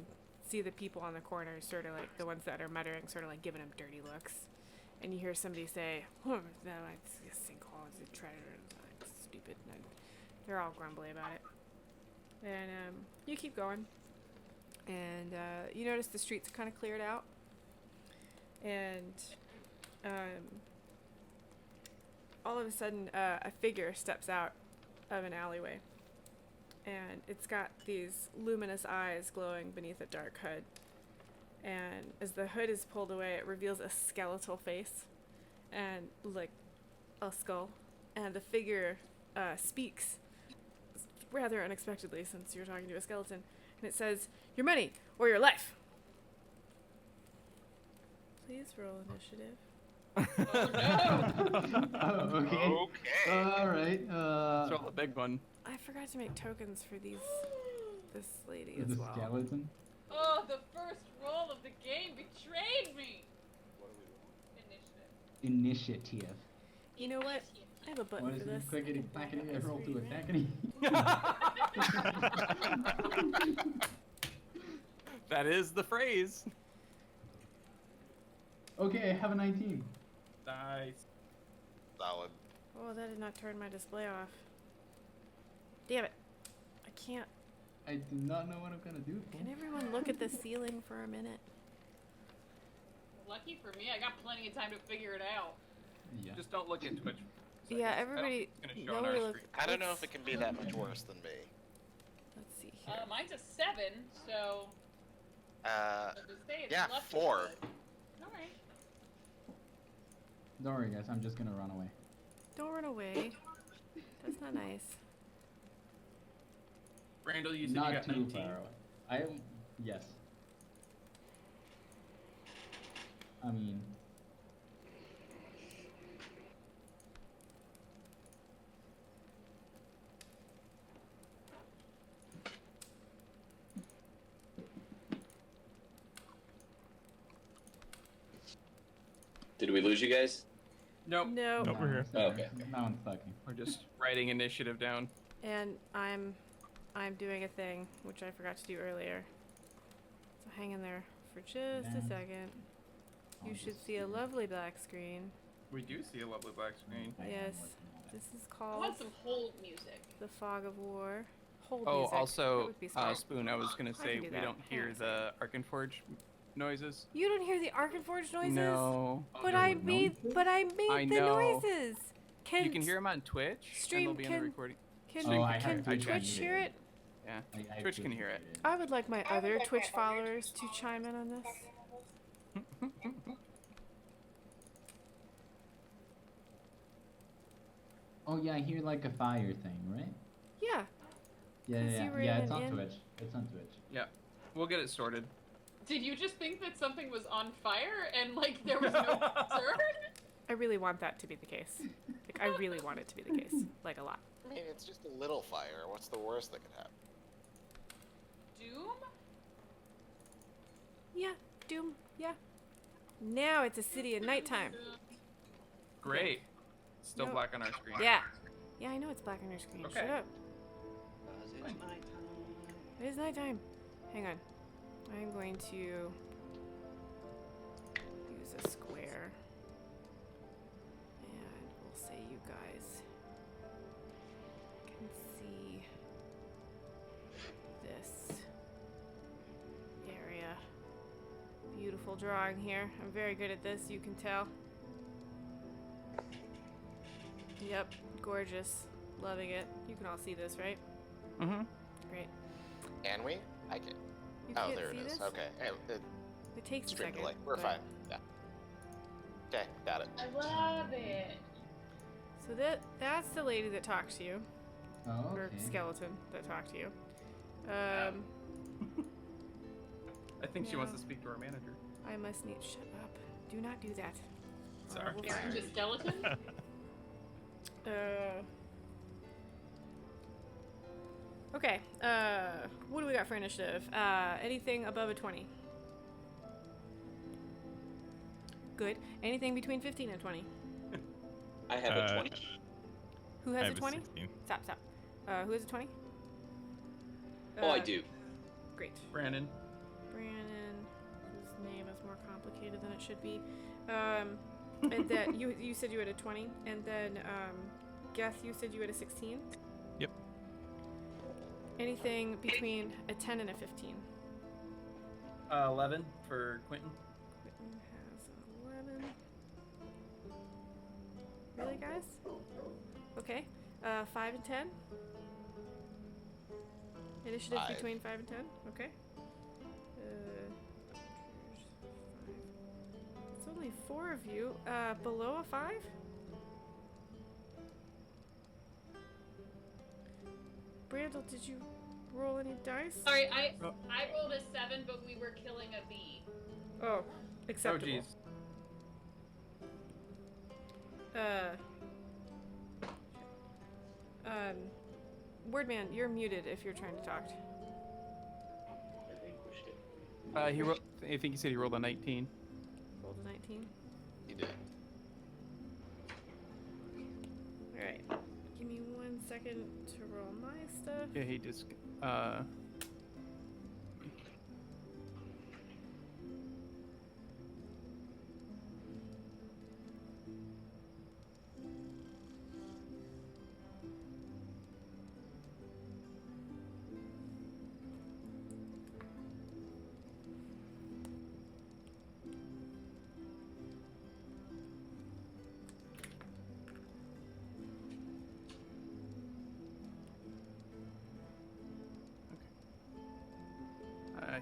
see the people on the corners, sort of like the ones that are muttering, sort of like giving them dirty looks. And you hear somebody say, "Oh, it's a sinkhole, it's a treasure, it's stupid." And they're all grumbly about it. And you keep going, and you notice the streets kind of cleared out, and all of a sudden a figure steps out of an alleyway, and it's got these luminous eyes glowing beneath a dark hood. And as the hood is pulled away, it reveals a skeletal face and like a skull, and the figure speaks rather unexpectedly, since you're talking to a skeleton, and it says, "Your money or your life." Please roll initiative. Oh, okay. Okay. All right. Let's roll the big one. I forgot to make tokens for this lady The as well. skeleton. Oh, the first roll of the game betrayed me. Initiative. Initiative. You know what? I have a button What for is this. it? Clickety, clackety, I roll to attackety. That is the phrase. Okay, I have a 19. Nice. Solid. Oh, that did not turn my display off. Damn it. I can't. I do not know what I'm gonna do. Can everyone look at the ceiling for a minute? Lucky for me, I got plenty of time to figure it out. Yeah. Just don't look into Twitch. Yeah, everybody. Nobody look. I don't know if it can be that much worse than me. Let's see here. Mine's a 7, so I'll just say it's Yeah, lucky, 4. but- All right. Don't worry, guys. I'm just gonna run away. Don't run away. That's not nice. Randall, you said Not you got too 19. far away. I am. Yes. I mean. Did we lose you guys? Nope. No. Nope, we're here. sorry. Okay. Now I'm talking. We're just writing initiative down. And I'm doing a thing which I forgot to do earlier. So hang in there for just a Yeah. second. You I'll should just see a do- lovely black screen. We do see a lovely black screen. I am Yes. working on it. This is I called want some hold music. The Fog of War. Hold Oh, music. That also, would be smart. Spoon, I was gonna I say can do we that. don't Hang on hear a the Arkenforge noises. You don't hear the Arkenforge noises? No. But there I were made noises? I made the know. noises. You can hear them on Twitch, Stream and they'll be in can- the recording. Can, Oh, I can have Twitch Twitch muted. hear it? Yeah. I Twitch can hear it. muted I would like my other Twitch followers to chime in on this. Oh yeah, I hear like a fire thing, right? Yeah. Yeah, 'Cause yeah, you were yeah. in It's an on inn. Twitch. It's on Twitch. Yeah. We'll get it sorted. Did you just think that something was on fire and like there was no concern? I really want that to be the case. Like, I really want it to be the case. Like, a lot. I mean, it's just a little fire. What's the worst that could happen? Doom? Yeah. Doom. Yeah. Now it's a city at nighttime. Great. Still No. black on our screen. Yeah. Yeah, I know it's black on your screen. Okay. Shut up. It's nighttime. It is nighttime. Hang on. I'm going to use a square. And we'll say you guys can see this area. Beautiful drawing here. I'm very good at this, you can tell. Yep, gorgeous. Loving it. You can all see this, right? Mm-hmm. Great. Can we? I can. You Oh, can't there it see is. this? Okay. Hey, It takes a stream second. delay. We're but- fine. Yeah. Okay, got it. I love it. So that's the lady that talks to you, Oh, or okay. skeleton that talked to you. I think she wants Yeah. to speak to our manager. I must need. Shut up. Do not do that. Sorry. we'll You're fire just it. skeleton? Okay. What do we got for initiative? Anything above a 20. Good. Anything between 15 and 20. I have a 20. Who I has have a 20? 16. Stop. Who has a 20? Oh, I do. Great. Brandon. Brandon, whose name is more complicated than it should be. And then you said you had a 20, and then Geth, you said you had a 16. Yep. Anything between a 10 and a 15. 11 for Quentin. Quentin has an 11. Really, guys? Okay. 5 and 10. Initiative 5. between 5 and 10. Okay. It's only 4 of you. Below a 5? Brandel, did you roll any dice? Sorry, I rolled a 7, but we were killing a bee. Oh, acceptable. Oh, jeez. Wordman, you're muted if you're trying to talk. I relinquished it. He rolled. I think he said he rolled a 19. Rolled a 19. He did. Alright. Give me 1 second to roll my stuff. Yeah, he just.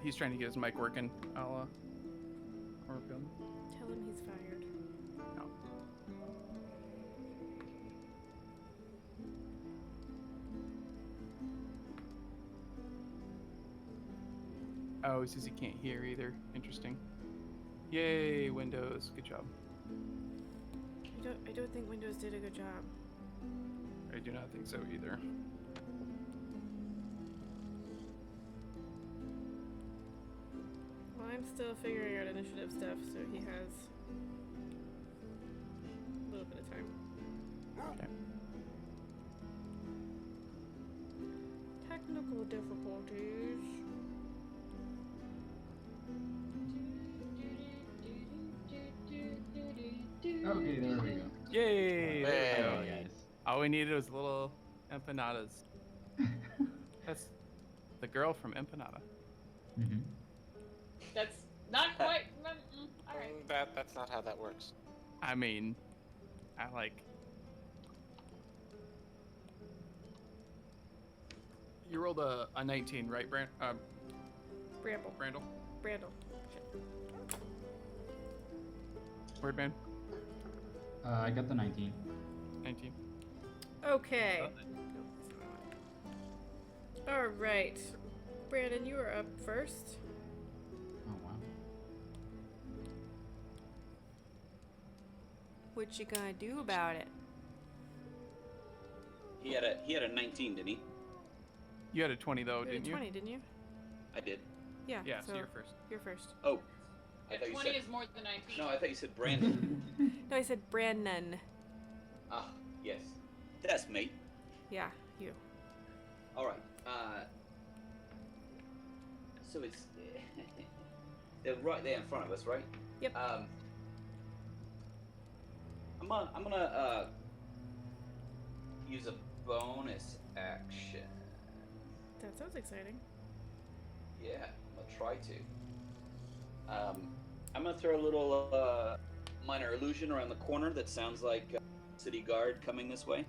He's trying to get his mic working. I'll work him. Tell him he's fired. No. Oh, he says he can't hear either. Interesting. Yay, Windows. Good job. I don't think Windows did a good job. I do not think so either. Well, I'm still figuring out initiative stuff, so he has a little bit of time. Okay. Technical difficulties. Okay, there we go. Yay! There we Hey. go. Oh, guys. All we needed was little empanadas. That's the girl from Empanada. Mm-hmm. That's not quite. Alright. That's not how that works. I mean, I like. You rolled a 19, right, Bramble. Brandel? Brandel. Wordman? I got the 19. 19. Okay. Alright. Brandon, you are up first. Oh, wow. What you gonna do about it? He had a 19, didn't he? You had a 20 though, You had a didn't you? 20, didn't you? I did. Yeah. Yeah, so so you're first. you're first. Oh, I Yeah, thought you 20 said. is more than 19. No, I thought you said Brandon. No, I said Brandon. Ah, yes, that's me. Yeah, you. All right. So it's they're right there in front of us, right? Yep. I'm gonna use a bonus action. That sounds exciting. Yeah, I'm gonna try to. I'm gonna throw a little minor illusion around the corner that sounds like city guard coming this way.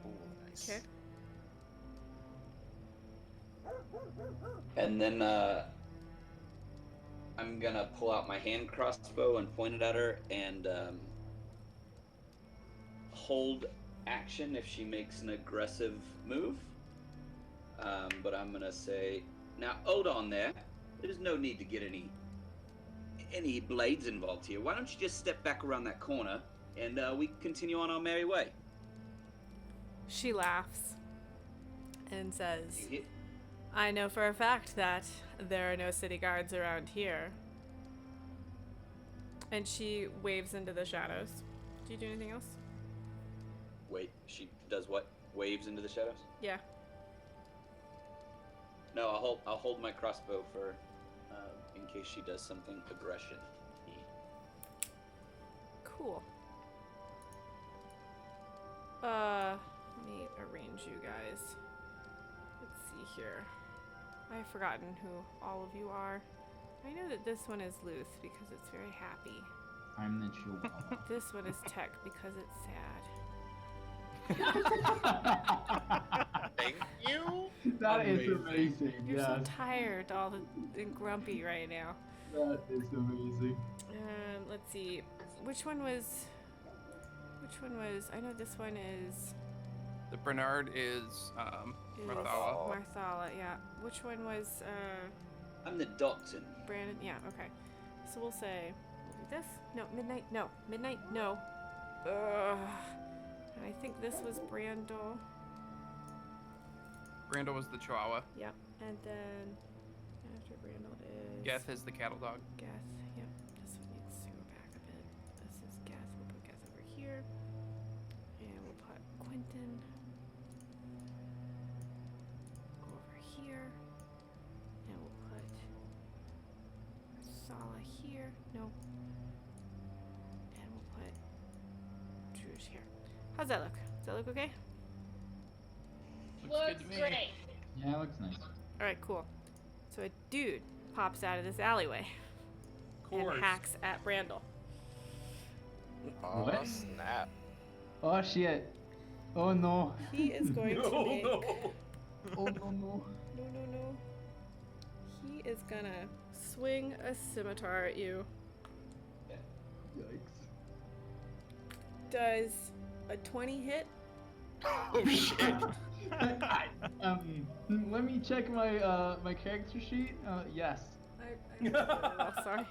Ooh, nice. Okay. And then I'm gonna pull out my hand crossbow and point it at her and hold action if she makes an aggressive move. But I'm gonna say, now hold on there. There's no need to get any any blades involved here. Why don't you just step back around that corner and we continue on our merry way? She laughs and You says, hear? I know for a fact that there are no city guards around here. And she waves into the shadows. Do you do anything else? Wait, she does what? Waves into the shadows? Yeah. No, I'll hold my crossbow for in case she does something aggression. Cool. Let me arrange you guys. Let's see here. I've forgotten who all of you are. I know that this one is Luth because it's very happy. I'm the Chihuahua. This one is Tech because it's sad. Thank you. That is amazing. You're so Yes, tired and grumpy right now. that is amazing. Let's see. Which one was... I know this one is The Bernard is Marthala. Marthala, yeah. Which one was I'm the Dalton. Brandon? Yeah, okay. So we'll say we'll do this. No, midnight. No, midnight. No. Ugh. And I think this was Brandel. Brandel was the Chihuahua. Yep. And then after Brandel is Geth is the cattle dog. Geth. Yep. This one needs to go back a bit. This is Geth. We'll put Geth over here. And we'll put Quentin over here. And we'll put Sala here. No. And we'll put Druge here. How's that look? Does that look okay? Looks good to me. great. Yeah, it looks nice. Alright, cool. So a dude pops out of this alleyway and hacks at Brandel. Oh, What? snap. Oh shit. Oh no. He is going to make... Oh no no. No. He is gonna swing a scimitar at you. Yikes. Does a 20 hit? Oh shit. Let me check my my character sheet. Yes. Oh, sorry.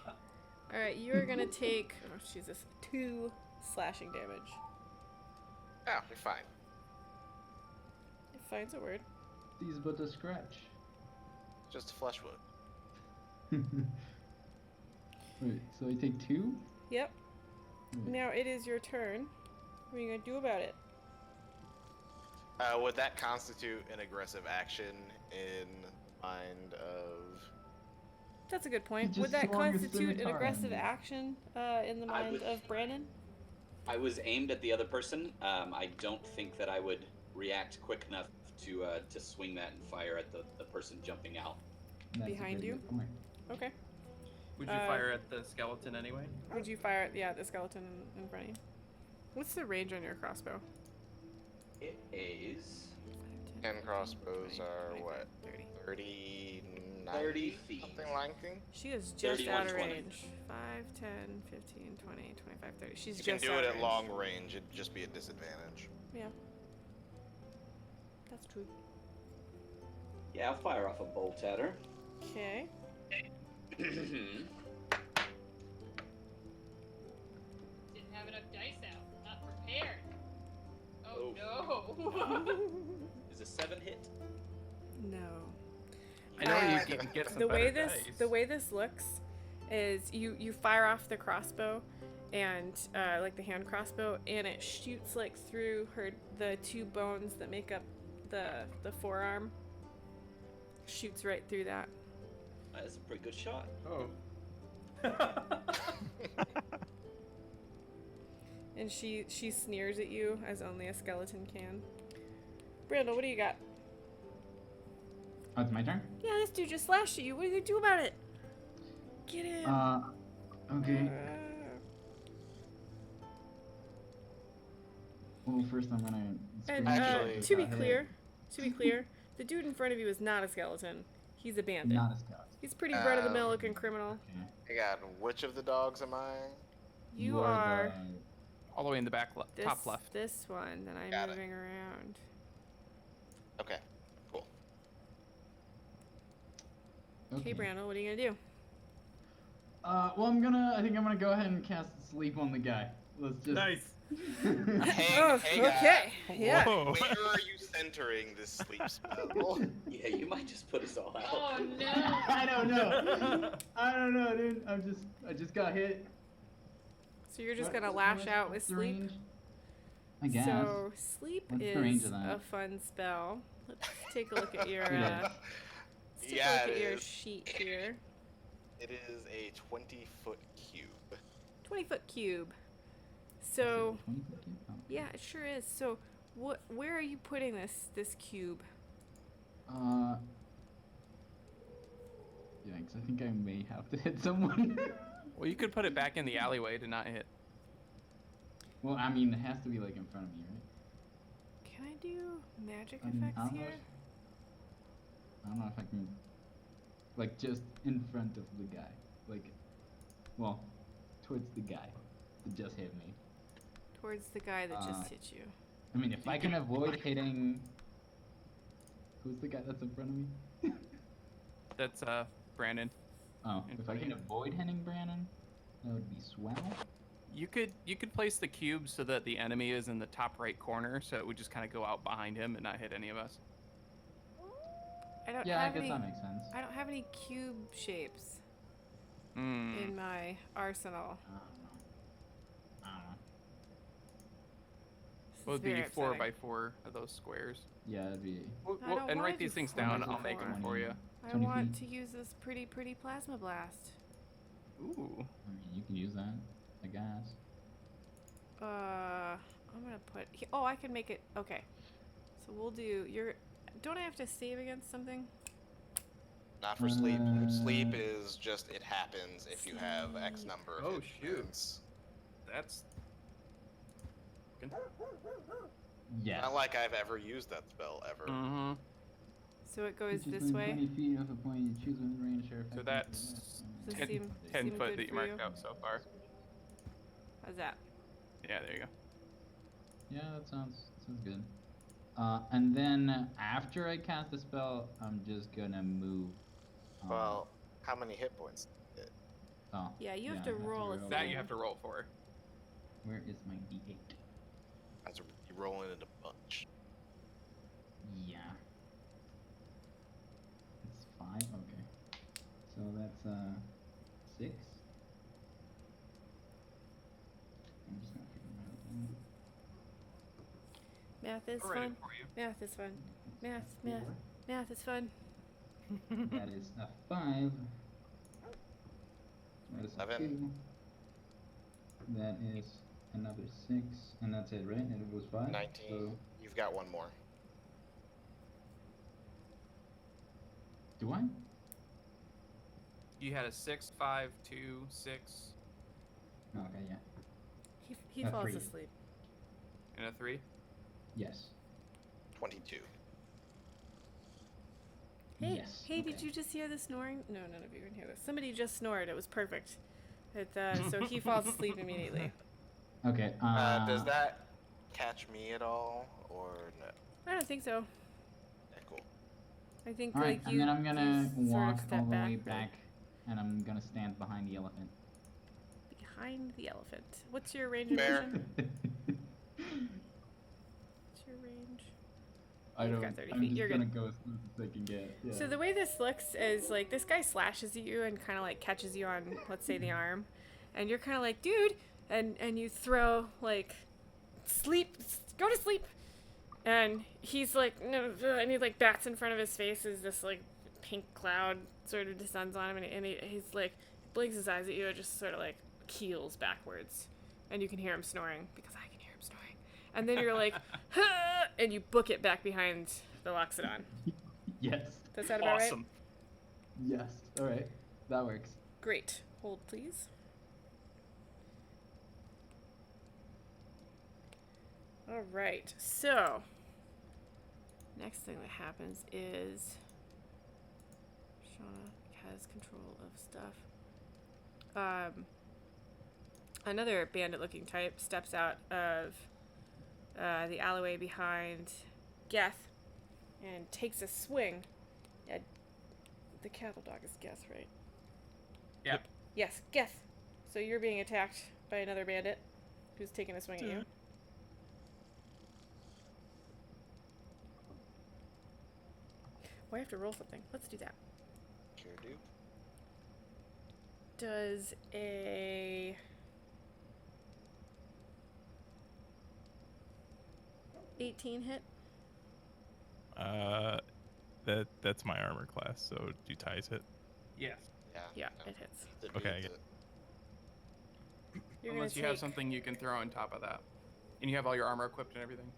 Alright, you are gonna take... Oh, Jesus. 2 slashing damage. Oh, we're fine. It finds a word. These but a scratch. Just a flesh wound. Wait, so I take 2? Yep. Wait. Now it is your turn. What are you gonna do about it? Would that constitute an aggressive action in the mind of? That's a good point. just Would that swung a constitute an scimitar at aggressive me. action in the I mind would- of Brandon? I was aimed at the other person. I don't think that I would react quick enough to swing that and fire at the person jumping out. That's a Behind pretty you? good point. Okay. Would you fire at the skeleton anyway? Would you fire at the skeleton in front of you? What's the range on your crossbow? It is 10 crossbows are 20, what? 30. 30, 30 feet. something like that. She is just 31, out of 20. range. 5, 10, 15, 20, 25, 30. She's You just can do out it of at range. long range. It'd just be a disadvantage. Yeah. That's true. Yeah, I'll fire off a bolt at her. Okay. Didn't have enough dice out. Not prepared. Oh. Oh no. Is a 7 hit? No. I know you can get some The way better this dice. the way this looks is you fire off the crossbow and like the hand crossbow, and it shoots like through the 2 bones that make up the forearm. Shoots right through that. That's a pretty good shot. Oh. And she sneers at you as only a skeleton can. Brandel, what do you got? Oh, it's my turn? Yeah, this dude just slashed at you. What are you gonna do about it? Get him. Okay. Well, first I'm gonna. And Actually, to be got hit. clear, the dude in front of you is not a skeleton. He's a bandit. Not a scout. He's pretty run-of-the-mill looking criminal. Okay. I got which of the dogs am I? You are All the way in the back, this, top left. this one that I'm Got it. moving around. Okay, cool. Okay, Brandel, what are you gonna I think I'm gonna go ahead and cast sleep on the guy. Let's just. Nice. Hey, Oh, hey guy. okay. Yeah. Whoa. Where are you centering this sleep spell? Yeah, you might just put us all out. Oh no. I don't know. I don't know, dude. I just got hit. So you're just What- gonna what's- lash out with what's the sleep? range? I guess. So sleep What's the range is of that? a fun spell. Let's take a look at your It is. let's take Yeah, a look it at your is. sheet here. It is a 20-foot cube. 20-foot cube. Is it So 20 foot cube? Oh. yeah, it sure is. So where are you putting this cube? Yikes! I think I may have to hit someone. Well, you could put it back in the alleyway to not hit. Well, I mean, it has to be like in front of me, right? Can I do magic I effects don't know here? I don't know if I can, like, just in front of the guy, like, well, towards the guy that just hit me. Towards the guy that just hit you. I mean, if I can avoid hitting, who's the guy that's in front of me? That's Brandon. Oh, In if I front of can you. avoid hitting Brandon, that would be swell. You could place the cube so that the enemy is in the top right corner, so it would just kind of go out behind him and not hit any of us. I don't Yeah, I have guess any. that makes sense. I don't have any cube shapes Hmm. in my arsenal. I don't know. I don't know. This What is would be very 4 upsetting. by 4 of those squares? Yeah, it'd be. I don't And wanna write do these things 4 down. by I'll make 4. them for you. I 20 want feet. to use this pretty plasma blast. Ooh. I mean, you can use that, I guess. I'm gonna put. Oh, I can make it. Okay. So we'll do. Don't I have to save against something? Not for sleep. Sleep Uh, is just it happens if you have X Sleep. number of Oh, hit shoot. points. That's. Yes. Not like I've ever used that spell ever. Mm-hmm. So it goes Which is this within way. 20 feet of a point you choose within range or So effective that's for this. Does it 10, seem 10 seem foot good that you for marked you? out so far. How's that? Yeah, there you go. Yeah, that sounds good. And then after I cast the spell, I'm just gonna move. Well, how many hit points? Oh, Yeah, you have to I roll a reroll That thing. you have to roll for. Where is my D8? As you rolling it a bunch. Yeah. It's 5. Okay. So that's 6. I'm just gonna figure it out. Math is I'll write it fun. for you. Math is fun. Math is fun. That is a 5. That is a 7. 2. That is another 6, and that's it, right? And it was 5. 19. So You've got one more. do I? You had a 6, 5, 2, 6, Okay, yeah. He A falls 3. asleep. and a 3. Yes. 22. Hey, Yes. hey, did okay. you just hear the snoring? No, none of you can hear this. Somebody just snored. It was perfect. So he falls asleep immediately. Okay. Does that catch me at all, or no? I don't think so. Okay, cool. I think All right, like you. and then I'm gonna you sort of walk step all the way right? back, and I'm gonna stand behind the elephant. Behind the elephant. What's your range of Fair. vision? What's your range? I You've don't. got 30 I'm feet, just you're gonna good. go as smooth as I can get. Yeah. So the way this looks is like this guy slashes at you and kind of like catches you on, let's say, the arm, and you're kind of like, dude, and you throw like, go to sleep, and he's like, no, and he like bats in front of his face as this like pink cloud sort of descends on him, and he's like blinks his eyes at you and just sort of like keels backwards, and you can hear him snoring because I can hear him snoring, and then you're like, "Huh," and you book it back behind the Loxodon. Yes. Does that about right? Awesome. Yes. All right. That works. Great. Hold, please. All right. So, next thing that happens is Shauna has control of stuff. Another bandit-looking type steps out of the alleyway behind Geth and takes a swing at the cattle dog is Geth, right? Yep. Yes, Geth. So you're being attacked by another bandit who's taking a swing at you. Oh, I have to roll something. Let's do that. Sure do. Does a 18 hit? That's my armor class. So do ties hit? Yes. Yeah, no. it hits. It Okay, I beats get it. You're Unless gonna you have take- something you can throw on top of that, and you have all your armor equipped and everything.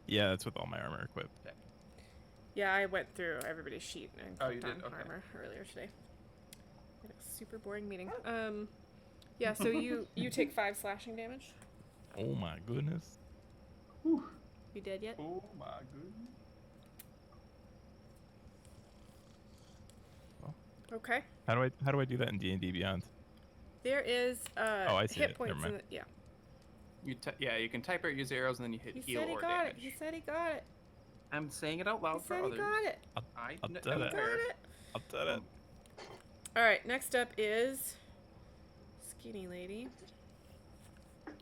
Yeah, that's with all my armor equipped. Yeah, I went through everybody's sheet and Oh, clicked you on did? Okay. armor earlier today. We had a super boring meeting. Yeah, so you take 5 slashing damage. Oh my goodness. Whew. You dead yet? Oh my goodness. Okay. How do I do that in D&D Beyond? There is Oh, I see hit it. points Never in mind. the yeah. You can type it, use arrows, and then you hit He heal said he or got damage. it. He said he got it. I'm saying it out He loud for said he others. got it. I'll I'm do that. aware. Got it. I'll do it. All right, next up is skinny lady. Why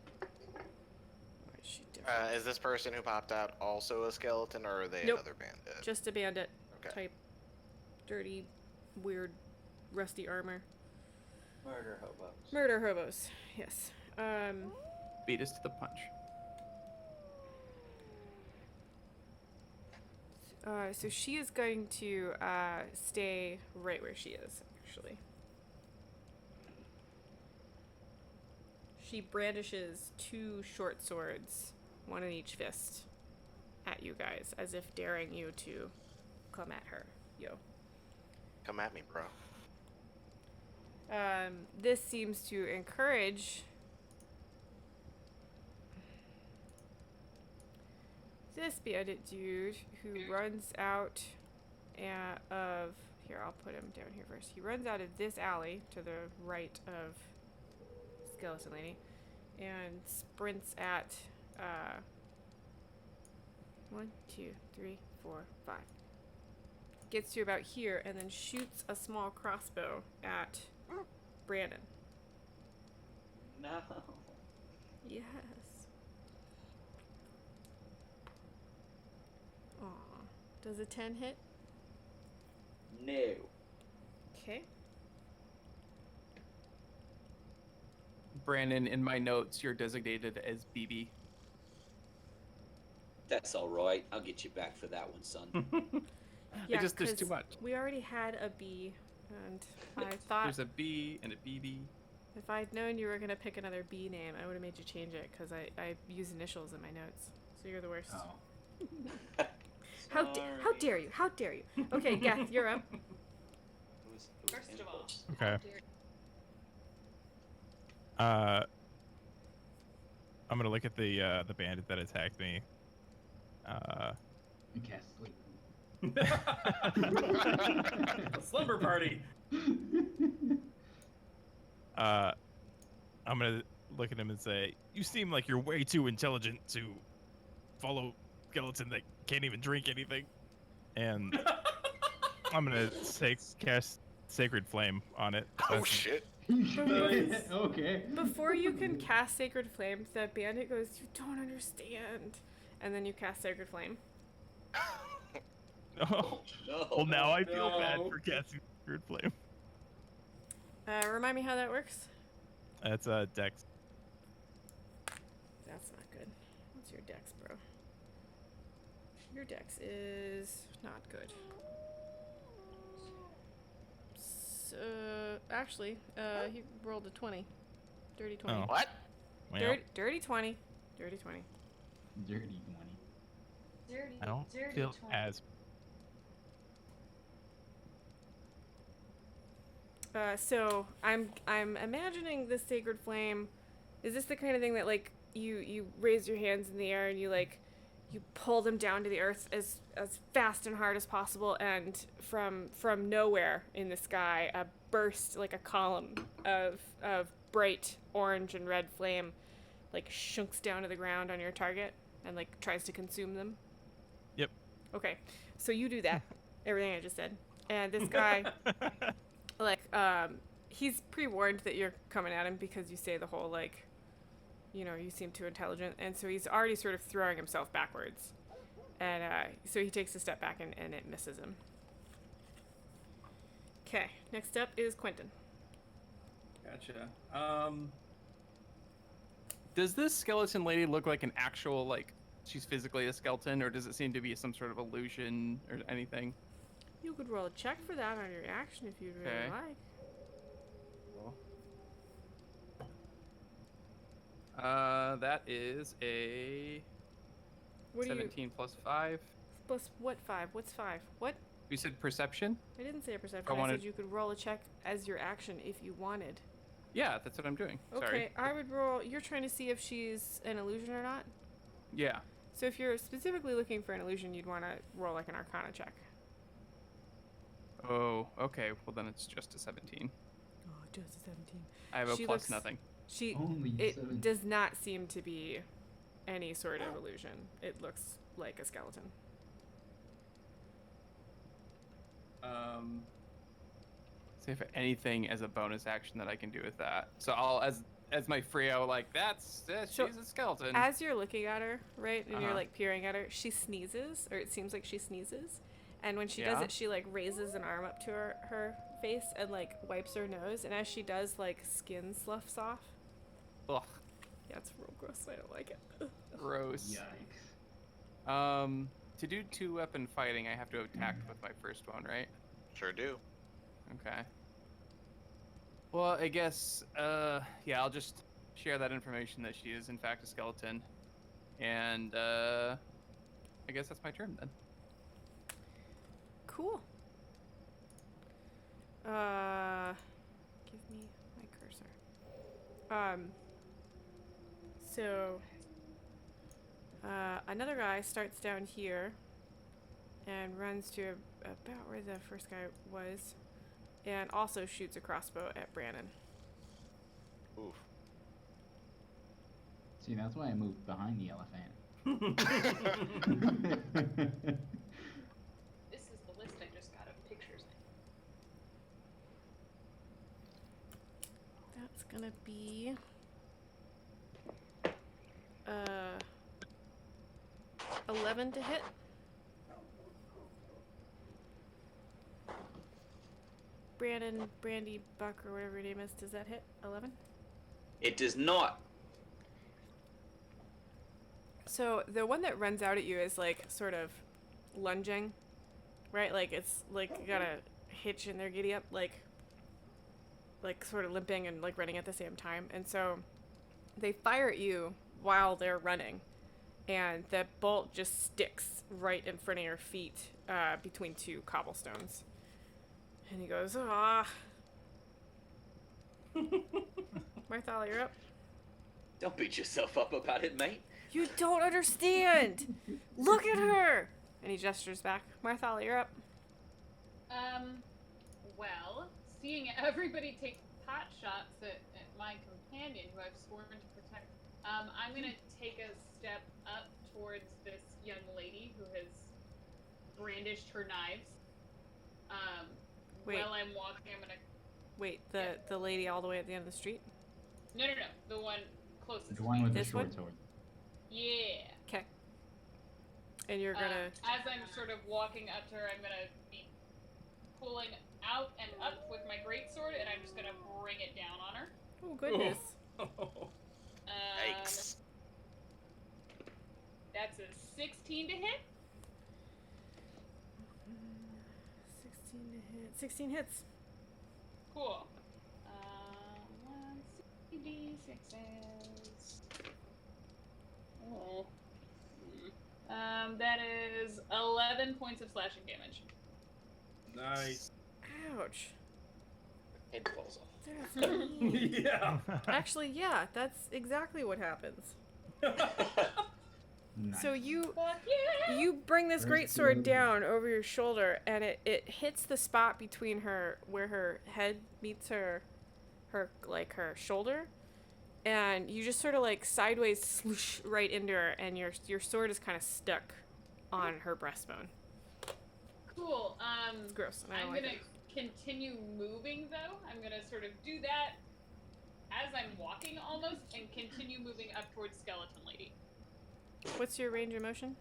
is she different? Is this person who popped out also a skeleton, or are they Nope. another bandit? Just a bandit Okay. type, dirty, weird, rusty armor. Murder hobos. Murder hobos. Yes. Beat us to the punch. So she is going to stay right where she is, actually. She brandishes 2 short swords, one in each fist, at you guys, as if daring you to come at her. Yo. Come at me, bro. This seems to encourage this bandit dude who runs out of here. I'll put him down here first. He runs out of this alley to the right of skeleton lady and sprints at 1, 2, 3, 4, 5. Gets to about here and then shoots a small crossbow at Brandon. No. Yes. Aw. Does a 10 hit? No. Okay. Brandon, in my notes, you're designated as BB. That's all right. I'll get you back for that one, son. Yeah, There's 'cause too much. we already had a B, and I thought There's a B and a BB. if I'd known you were gonna pick another B name, I would have made you change it because I use initials in my notes. So you're the worst. Oh. How dare you? How dare you? Okay, Geth, you're up. First of all, Okay. I'm gonna look at the bandit that attacked me. And cast sleep. Slumber party. I'm gonna look at him and say, "You seem like you're way too intelligent to follow skeleton that can't even drink anything." And I'm gonna cast Sacred Flame on it. Oh That's- shit! Nice. Okay. Before you can cast Sacred Flame, the bandit goes, "You don't understand," and then you cast Sacred Flame. Oh, No. well, now I feel bad No. for casting Sacred Flame. Remind me how that works. That's Dex. That's not good. What's your dex, bro? Your dex is not good. So, actually, he rolled a 20. Dirty 20. Oh. What? Well, Dirty 20. Dirty 20. Dirty 20. I don't feel as. So I'm imagining this sacred flame. Is this the kind of thing that like you raise your hands in the air and you pull them down to the earth as fast and hard as possible, and from nowhere in the sky a burst, like a column of bright orange and red flame like shunks down to the ground on your target and like tries to consume them? Yep. Okay. So you do that. Everything I just said. And this guy like he's pre-warned that you're coming at him because you say the whole, like, you know, you seem too intelligent. And so he's already sort of throwing himself backwards. And so he takes a step back and it misses him. Okay, next up is Quentin. Gotcha. Does this skeleton lady look like an actual, like, she's physically a skeleton, or does it seem to be some sort of illusion or anything? You could roll a check for that on your action if you'd really Okay. like. That is a What do you 17 plus 5. plus what 5? What's 5? What? You said perception? I didn't say a perception. I I wanted- said you could roll a check as your action if you wanted. Yeah, that's what I'm doing. Okay, Sorry. I would roll. You're trying to see if she's an illusion or not. Yeah. So if you're specifically looking for an illusion, you'd want to roll like an Arcana check. Oh, okay. Well, then it's just a 17. Oh, just a 17. I have a She plus looks- nothing. Only It 7. does not seem to be any sort of illusion. It looks like a skeleton. See if anything as a bonus action that I can do with that. So I'll, as my Frio, like, that's So, she's a skeleton. As you're looking at her, right, and you're Uh-huh. like peering at her, she sneezes, or it seems like she sneezes. And when she does Yeah? it, she like raises an arm up to her face and like wipes her nose. And as she does, like skin sloughs off. Ugh, Yeah, it's real gross. I don't like it. gross. Yikes. To do 2-weapon fighting, I have to attack with my first one, right? Sure do. Okay. Well, I guess, yeah, I'll just share that information that she is in fact a skeleton. And, I guess that's my turn then. Cool. Give me my cursor. So, another guy starts down here and runs to about where the first guy was, and also shoots a crossbow at Brandon. Oof. See, that's why I moved behind the elephant. This is the list I just got of pictures. That's gonna be 11 to hit. Brandon, Brandy, Buck, or whatever your name is, does that hit? 11? It does not. So the one that runs out at you is like sort of lunging, right? Like it's like got a hitch in their giddy up, like sort of limping and like running at the same time. And so they fire at you while they're running, and the bolt just sticks right in front of your feet, between two cobblestones. And he goes, ah. Marthala, you're up. Don't beat yourself up about it, mate. You don't understand. Look at her. And he gestures back. Marthala, you're up. Well, seeing everybody take pot shots at my companion, who I've sworn to protect, I'm gonna take a step up towards this young lady who has brandished her knives. Wait. While I'm walking, I'm gonna. Wait, the lady all the way at the end of the street? No, the one closest. The one with the This short one? sword. Yeah. Okay. And you're gonna... As I'm sort of walking up to her, I'm gonna be pulling out and up with my greatsword, and I'm just gonna bring it down on her. Oh, goodness. Yikes. That's a 16 to hit. 16 to hit. 16 hits. Cool. 1d6s. Oh. That is 11 points of slashing damage. Nice. Ouch. Head falls off. That's mean. Yeah. Actually, yeah, that's exactly what happens. Nice. So you Fuck yeah! you bring this Where's the greatsword other down over your shoulder, and it hits the spot between her where her head meets her shoulder, and you just sort of like sideways sloosh right into her, and your sword is kind of stuck on her breastbone. Cool. It's gross. And I I'm don't like gonna it. continue moving, though. I'm gonna sort of do that as I'm walking almost, and continue moving up towards Skeleton Lady. What's your range of motion?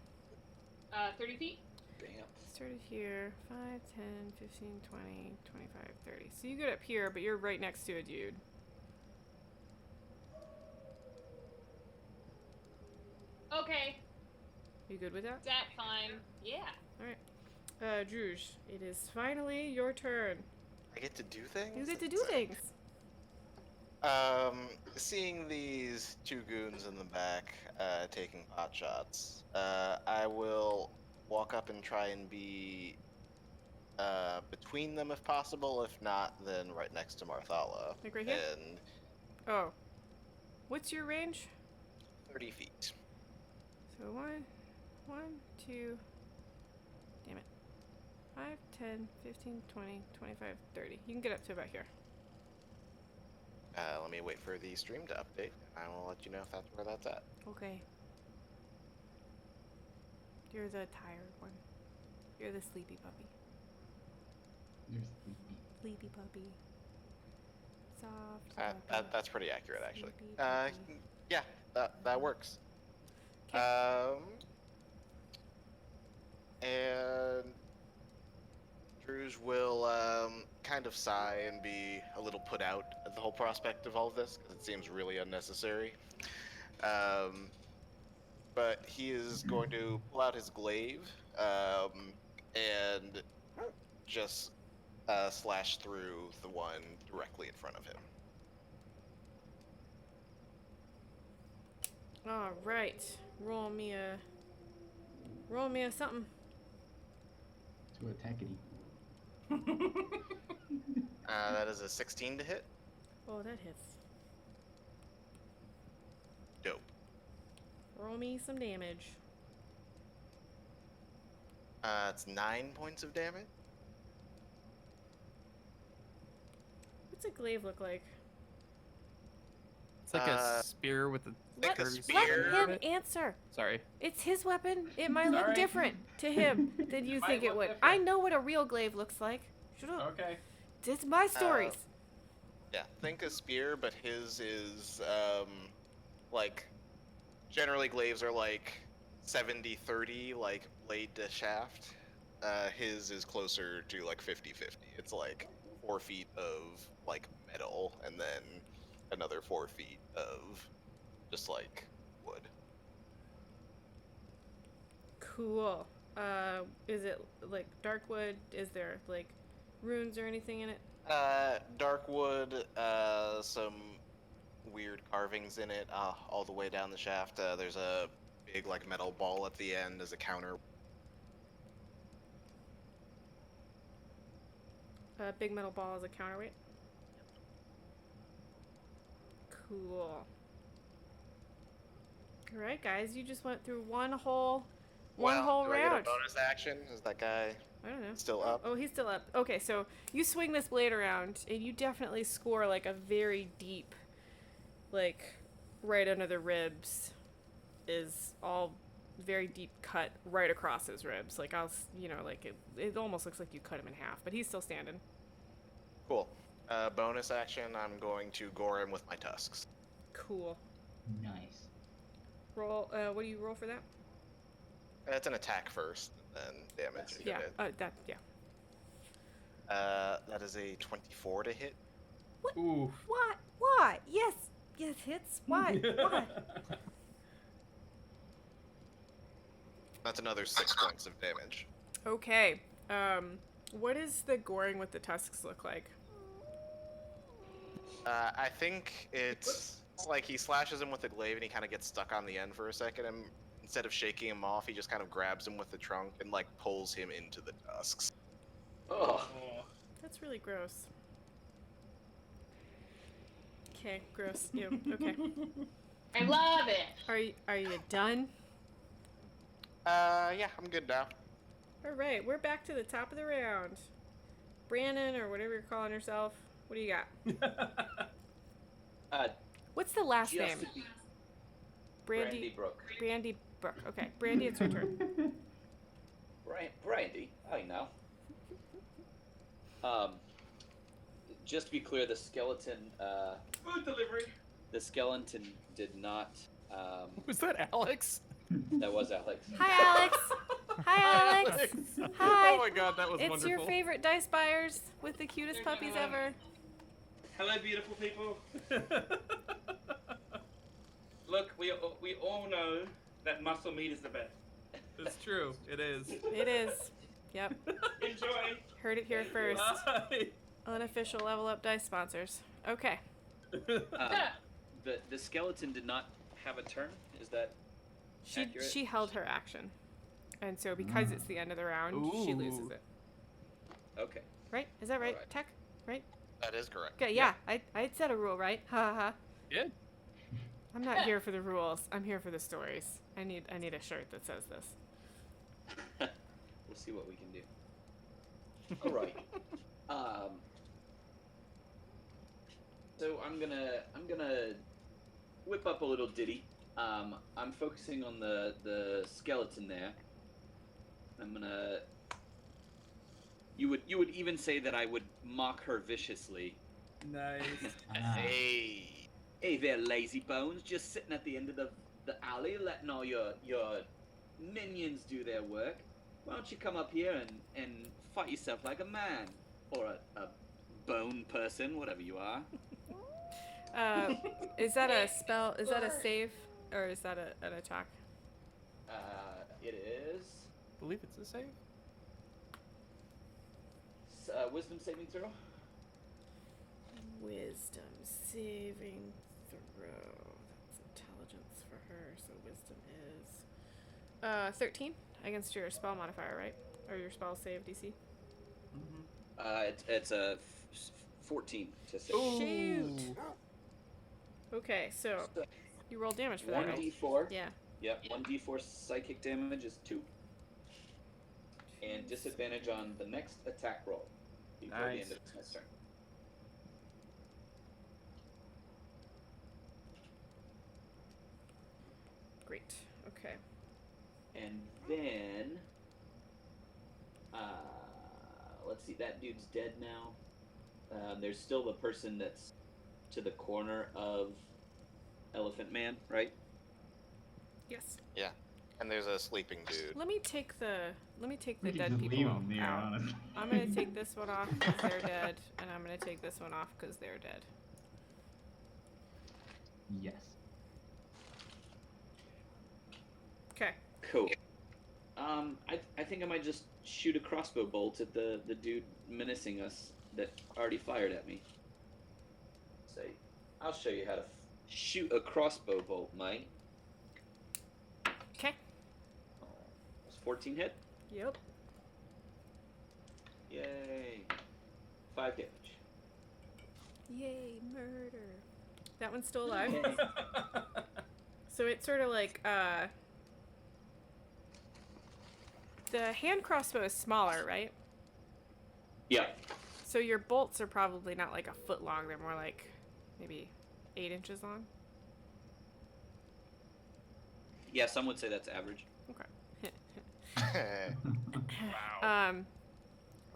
30 feet. Damn. Started here. 5, 10, 15, 20, 25, 30. So you get up here, but you're right next to a dude. Okay, You good with that? is that fine? Yeah. Alright. Druge, it is finally your turn. I get to do things? You get to do things. Seeing these two goons in the back, taking pot shots, I will walk up and try and be, between them if possible. If not, then right next to Marthala. Like right here? And Oh. What's your range? 30 feet. So 1, 2, damn it. 5, 10, 15, 20, 25, 30. You can get up to about here. Let me wait for the stream to update. I will let you know if that's where that's at. Okay. You're the tired one. You're the sleepy puppy. You're sleepy. Sleepy puppy. Soft. puppy. That's pretty accurate, actually. Sleepy puppy. Yeah, that works. 'Kay. And Druge will kind of sigh and be a little put out at the whole prospect of all of this, because it seems really unnecessary. But he is going to pull out his glaive and just slash through the one directly in front of him. All right. Roll me a something. To attackity. That is a 16 to hit. Oh, that hits. Dope. Roll me some damage. It's 9 points of damage. What's a glaive look like? It's like a spear with a Let, a curvy let spear. him answer. Sorry. It's his weapon. It might look Sorry. different to him than you Might think it look would. different. I know what a real glaive looks like. Shut up. Okay. It's my stories. Yeah, think a spear, but his is, like, generally glaives are like 70-30, like blade to shaft. His is closer to like 50-50. It's like 4 feet of like metal, and then another 4 feet of just like wood. Cool. Is it like dark wood? Is there like runes or anything in it? Dark wood, some weird carvings in it, all the way down the shaft. There's a big like metal ball at the end as a counter. A big metal ball as a counterweight. Cool. All right, guys, you just went through one whole Do I get round. a bonus action? Is that guy I don't know. still up? Oh, he's still up. Okay, so you swing this blade around, and you definitely score like a very deep, like right under the ribs, is all very deep cut right across his ribs. Like like it almost looks like you cut him in half, but he's still standing. Cool. Bonus action, I'm going to gore him with my tusks. Cool. Nice. Roll. What do you roll for that? It's an attack first, then damage. if you Yeah. hit. That is a 24 to hit. Ooh. What? Why? Yes. Yes, hits. Why? Why? That's another 6 points of damage. Okay. What does the goring with the tusks look like? I think it's like he slashes him with the glaive and he kind of gets stuck on the end for a second, and instead of shaking him off, he just kind of grabs him with the trunk and like pulls him into the tusks. Oh. That's really gross. Okay, gross. Ew. Okay. I love it. Are you done? Yeah, I'm good now. All right, we're back to the top of the round. Brandon, or whatever you're calling yourself. What do you got? What's the last Just name? to be Brandy. Brandy Brook. Brandy Brook. Okay, Brandy, it's your turn. Brandy, I know. just to be clear, the skeleton. Food delivery. The skeleton did not. Was that Alex? That was Alex. Hi, Alex. Hi, Alex. Hi. Oh my god, that was It's wonderful. your favorite dice buyers with the cutest puppies ever. Hello, beautiful people. Look, we all know that muscle meat is the best. It's true. It is. It is. Yep. Enjoy. Heard it here first. Bye. Unofficial Level Up Dice sponsors. Okay. The skeleton did not have a turn. Is that accurate? She held her action. And so because it's the end of the round, she loses Ooh. it. Okay. Right? Is that right, Alright. Tech? Right? That is correct. Okay, yeah. I said a rule, right? Ha ha. Yeah. I'm not here for the rules. I'm here for the stories. I need a shirt that says this. We'll see what we can do. All right. So I'm gonna whip up a little ditty. I'm focusing on the skeleton there. I'm gonna. You would even say that I would mock her viciously. Nice. Hey. Hey there, lazy bones, just sitting at the end of the alley, letting all your minions do their work. Why don't you come up here and fight yourself like a man, or a bone person, whatever you are. Is that a spell? Is that a save? Or is that an attack? It is I believe it's a save. wisdom saving throw. Wisdom saving throw. That's intelligence for her, so wisdom is 13 against your spell modifier, right? Or your spell save DC. It's a 14 to save. Shoot. Okay, so you roll damage for that, right? 1d4. Yeah. Yep, 1d4 psychic damage is 2. And disadvantage on the next attack roll before the Nice. end of its next turn. Great. Okay. And then, let's see, that dude's dead now. There's still the person that's to the corner of Elephant Man, right? Yes. Yeah. And there's a sleeping dude. Let me take the We could dead just people leave 'em there, out. honestly. I'm gonna take this one off because they're dead, and I'm gonna take this one off because they're dead. Yes. Okay. Cool. I think I might just shoot a crossbow bolt at the dude menacing us that already fired at me. Say, I'll show you how to shoot a crossbow bolt, mate. Okay. Was 14 hit? Yep. Yay. 5 damage. Yay, murder. That one's still alive. So it's sort of like, the hand crossbow is smaller, right? Yeah. So your bolts are probably not like a foot long. They're more like maybe 8 inches long. Yeah, some would say that's average. Okay.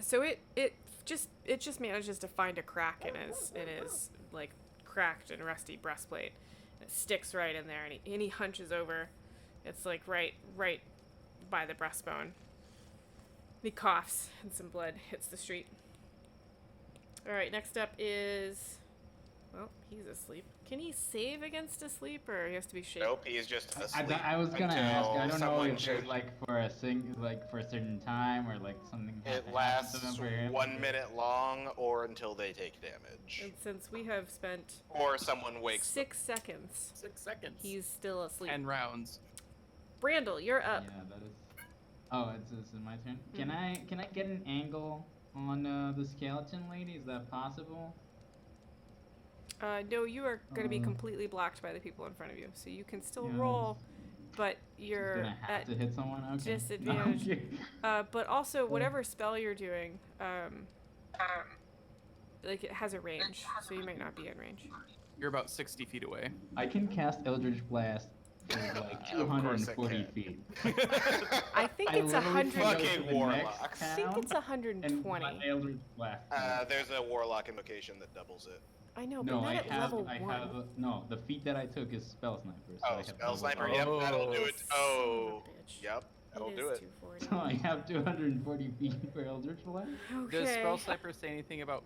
So it just manages to find a crack in his like cracked and rusty breastplate. It sticks right in there, and he hunches over. It's like right by the breastbone. He coughs, and some blood hits the street. All right, next up is, well, he's asleep. Can he save against a sleep, or he has to be shaken? Nope, he's just asleep. I was gonna ask. I don't know someone if should- there's like for a certain time or like something. It happens to lasts them for him. 1 minute long, or until they take damage, And since we have spent or someone wakes. 6 seconds, 6 seconds. he's still asleep. 10 rounds. Brandel, you're up. Yeah, that is. Oh, it's my turn. Can Mm-hmm. I get an angle on the skeleton lady? Is that possible? No, you are going to be Uh, completely blocked by the people in front of you, so you can still Yeah, roll, but Just you're gonna have at to hit someone. Okay. disadvantage. Okay. but also whatever spell you're doing, like it has a range, so you might not be in range. You're about 60 feet away. I can cast Eldritch Blast There's like Of course it 240 can. feet. I think I it's literally can 100. go to Fucking the warlocks. next I think town it's and 120. my Eldritch Blast. There's a warlock invocation that doubles it. I know, but No, not I at have, level I 1. have, no, the feat that I took is Spell Sniper, so I Oh, have spell double sniper. damage. Yep, that'll do it. Son of a Oh, bitch. yep, that'll It do is it. 240. So I have 240 feet for Eldritch Blast? Does Okay. Spell Sniper say anything about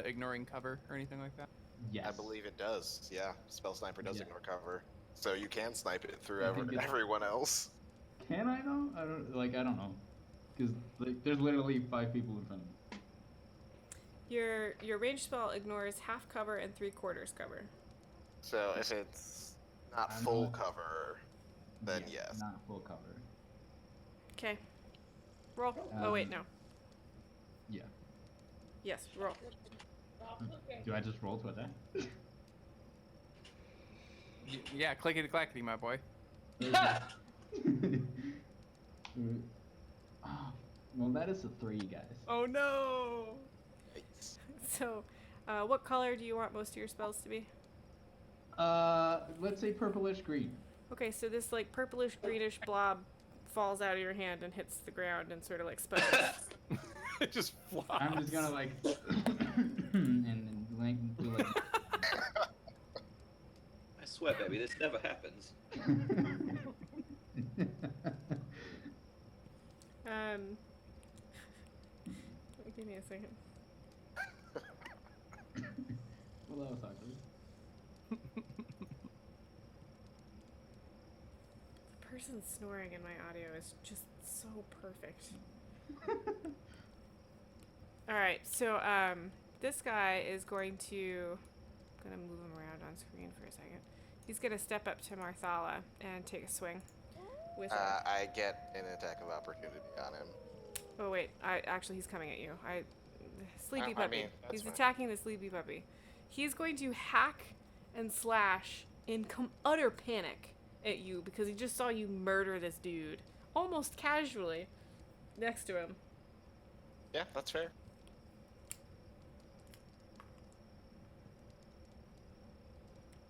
ignoring cover or anything like that? Yes. I believe it does. Yeah, spell sniper does Yeah. ignore cover, so you can snipe it through I think it's- everyone else. Can I though? I don't know. Because like, there's literally 5 people in front of me. Your range spell ignores half cover and 3/4 cover. So if it's not I'm full not- cover, then Yeah, yes. Not full cover. Okay. Roll. Oh, wait, no. Yeah. Yes, roll. Do I just roll to attack? Yeah, clickety clackety, my boy. Oh, well, that is a 3, guys. Oh, no. Yikes. So, what color do you want most of your spells to be? Let's say purplish green. Okay, so this like purplish greenish blob falls out of your hand and hits the ground and sort of like sputters. It just flops. I'm just gonna like and like do like. I swear, baby, this never happens. Give me a second. Well, that was awkward. The person snoring in my audio is just so perfect. Alright, so this guy is going to I'm gonna move him around on screen for a second. He's gonna step up to Marthala and take a swing with I get an attack of opportunity on him. Oh wait, actually he's coming at you. Sleepy I puppy. mean, that's He's fine. attacking the sleepy puppy. He's going to hack and slash in utter panic at you because he just saw you murder this dude almost casually next to him. Yeah, that's fair.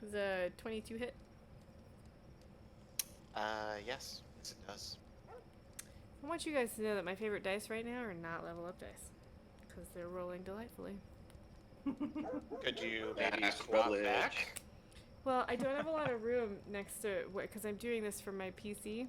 Is a 22 hit? Yes, it does. I want you guys to know that my favorite dice right now are not level up dice because they're rolling delightfully. Could you maybe That's swap privilege. back? Well, I don't have a lot of room next to because I'm doing this from my PC.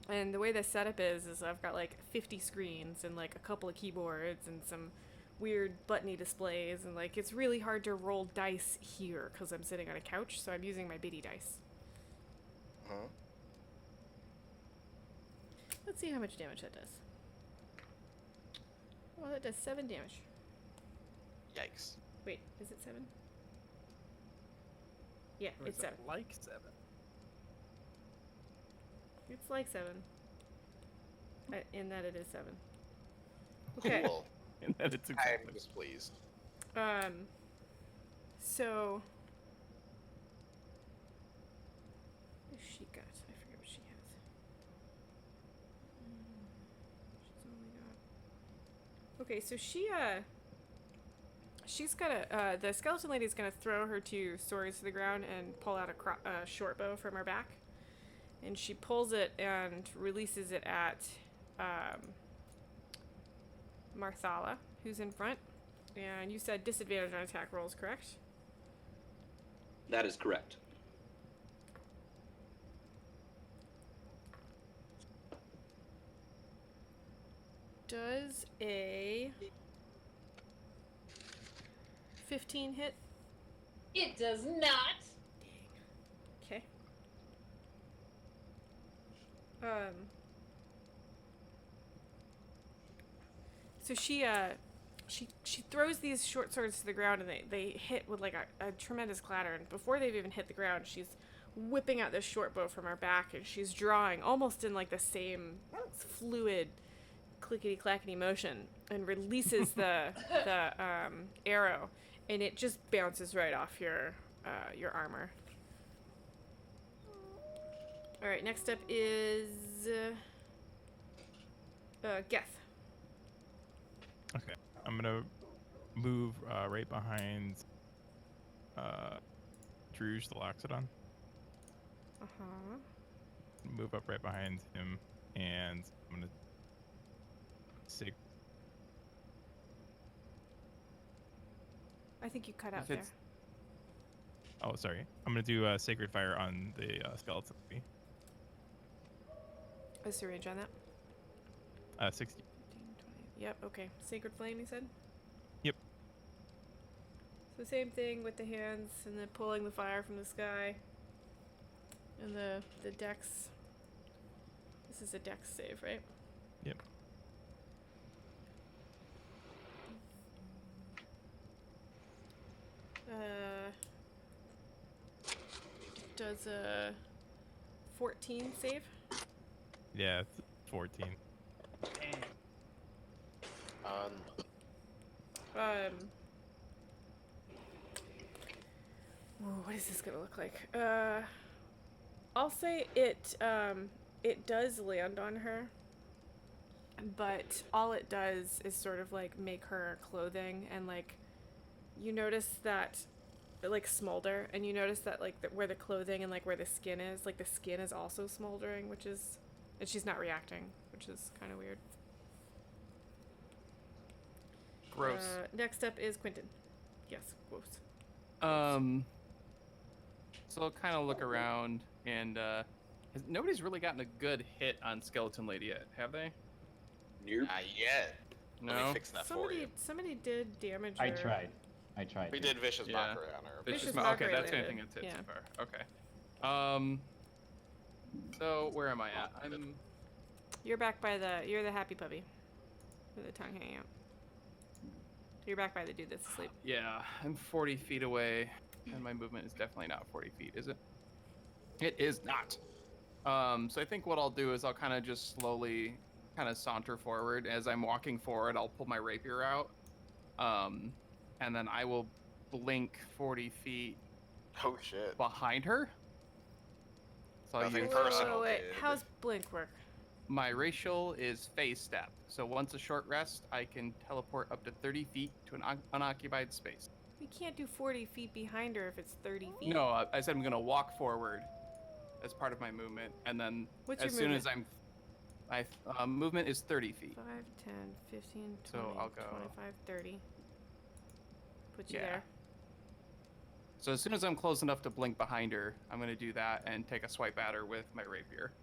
And the way the setup is I've got like 50 screens and like a couple of keyboards and some weird buttony displays and like it's really hard to roll dice here because I'm sitting on a couch, so I'm using my bitty dice. Huh? Let's see how much damage that does. Well, that does 7 damage. Yikes. Wait, is it 7? Yeah, Or it's is it 7. like 7. It's like 7. In that it is 7. Okay. Cool. And that it's exactly. I'm displeased. So what has she got? I forget what she has. She's only got. Okay, so she's gonna the skeleton lady's gonna throw her 2 swords to the ground and pull out a short bow from her back, and she pulls it and releases it at Marthala, who's in front. And you said disadvantage on attack rolls, correct? That is correct. Does a 15 hit? It does not. Okay. So she throws these short swords to the ground and they hit with like a tremendous clatter, and before they've even hit the ground, she's whipping out this short bow from her back and she's drawing almost in like the same fluid clickety clackety motion and releases the arrow, and it just bounces right off your armor. All right, next up is Geth. Okay, I'm gonna move right behind Druge the Loxodon. Uh-huh. Move up right behind him, and I'm gonna sig. I think you cut out If there. it's Oh, sorry. I'm gonna do Sacred Fire on the skeleton. What's the range on that? 60. 15, 20. Yep, okay. Sacred Flame, you said? Yep. So same thing with the hands and then pulling the fire from the sky. And the dex. This is a dex save, right? Yep. Does a 14 save? Yeah, it's 14. What is this gonna look like? I'll say it does land on her, but all it does is sort of like make her clothing, and like you notice that it like smolder, and you notice that like where the clothing and like where the skin is, like the skin is also smoldering, and she's not reacting, which is kind of weird. gross. Next up is Quentin. Yes, gross. So I'll kind of look around, and nobody's really gotten a good hit on Skeleton Lady yet, have they? Not yet. Let No. me fix that for you. Somebody did damage her. I tried. We did Vicious Yeah. Mockery on her. Vicious Okay, Mockery that's the only landed. thing that's hit Yeah. so far. Okay. So where am I at? You're back by you're the happy puppy with the tongue hanging out. You're back by the dude that's asleep. Yeah, I'm 40 feet away, and my movement is definitely not 40 feet, is it? It is not. So I think what I'll do is I'll kind of just slowly kind of saunter forward. As I'm walking forward, I'll pull my rapier out, and then I will blink 40 feet Oh shit. behind her. So I'll Nothing use, personal. Wait, dude. how's blink work? my racial is phase step. So once a short rest, I can teleport up to 30 feet to an unoccupied space. We can't do 40 feet behind her if it's 30 feet. No, I said I'm gonna walk forward as part of my movement, and then What's as your soon movement? as my movement is 30 feet. 5, 10, 15, 20, So I'll go- 25, 30. Put you Yeah. there. So as soon as I'm close enough to blink behind her, I'm gonna do that and take a swipe at her with my rapier.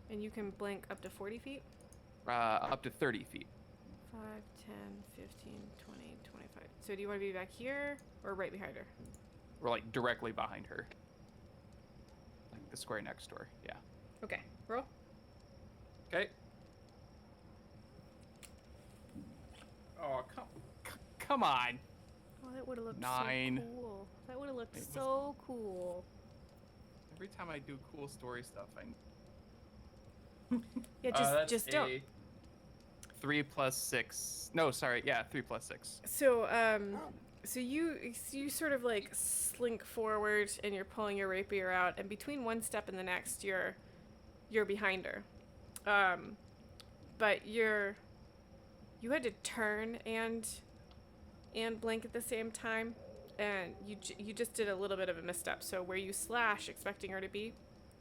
And you can blink up to 40 feet? Up to 30 feet. 5, 10, 15, 20, 25. So do you want to be back here or right behind her? Or like directly behind her. Like the square next door. Yeah. Okay, roll. Okay. Oh, come on. Oh, that would have looked 9. so cool. That would have looked It was- so cool. Every time I do cool story stuff, Yeah, just don't. 3 plus 6. No, sorry. Yeah, 3 plus 6. So, so you sort of like slink forward and you're pulling your rapier out, and between one step and the next, you're behind her. But you had to turn and blink at the same time, and you just did a little bit of a misstep. So where you slash, expecting her to be,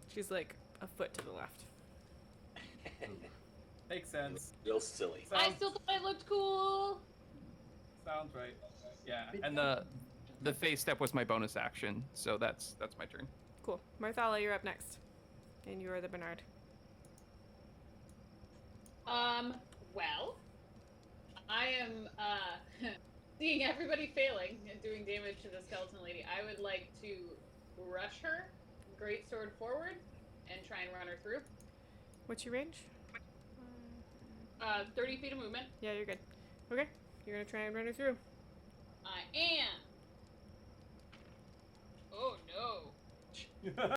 she's like a foot to the left. Makes sense. Real silly. I still thought it looked cool. Sounds right. Yeah. And the phase step was my bonus action, so that's my turn. Cool. Marthala, you're up next, and you are the Bernard. Well, I am, seeing everybody failing and doing damage to the skeleton lady, I would like to rush her, greatsword forward, and try and run her through. What's your range? 30 feet of movement. Yeah, you're good. Okay, you're gonna try and run her through. I am. Oh no.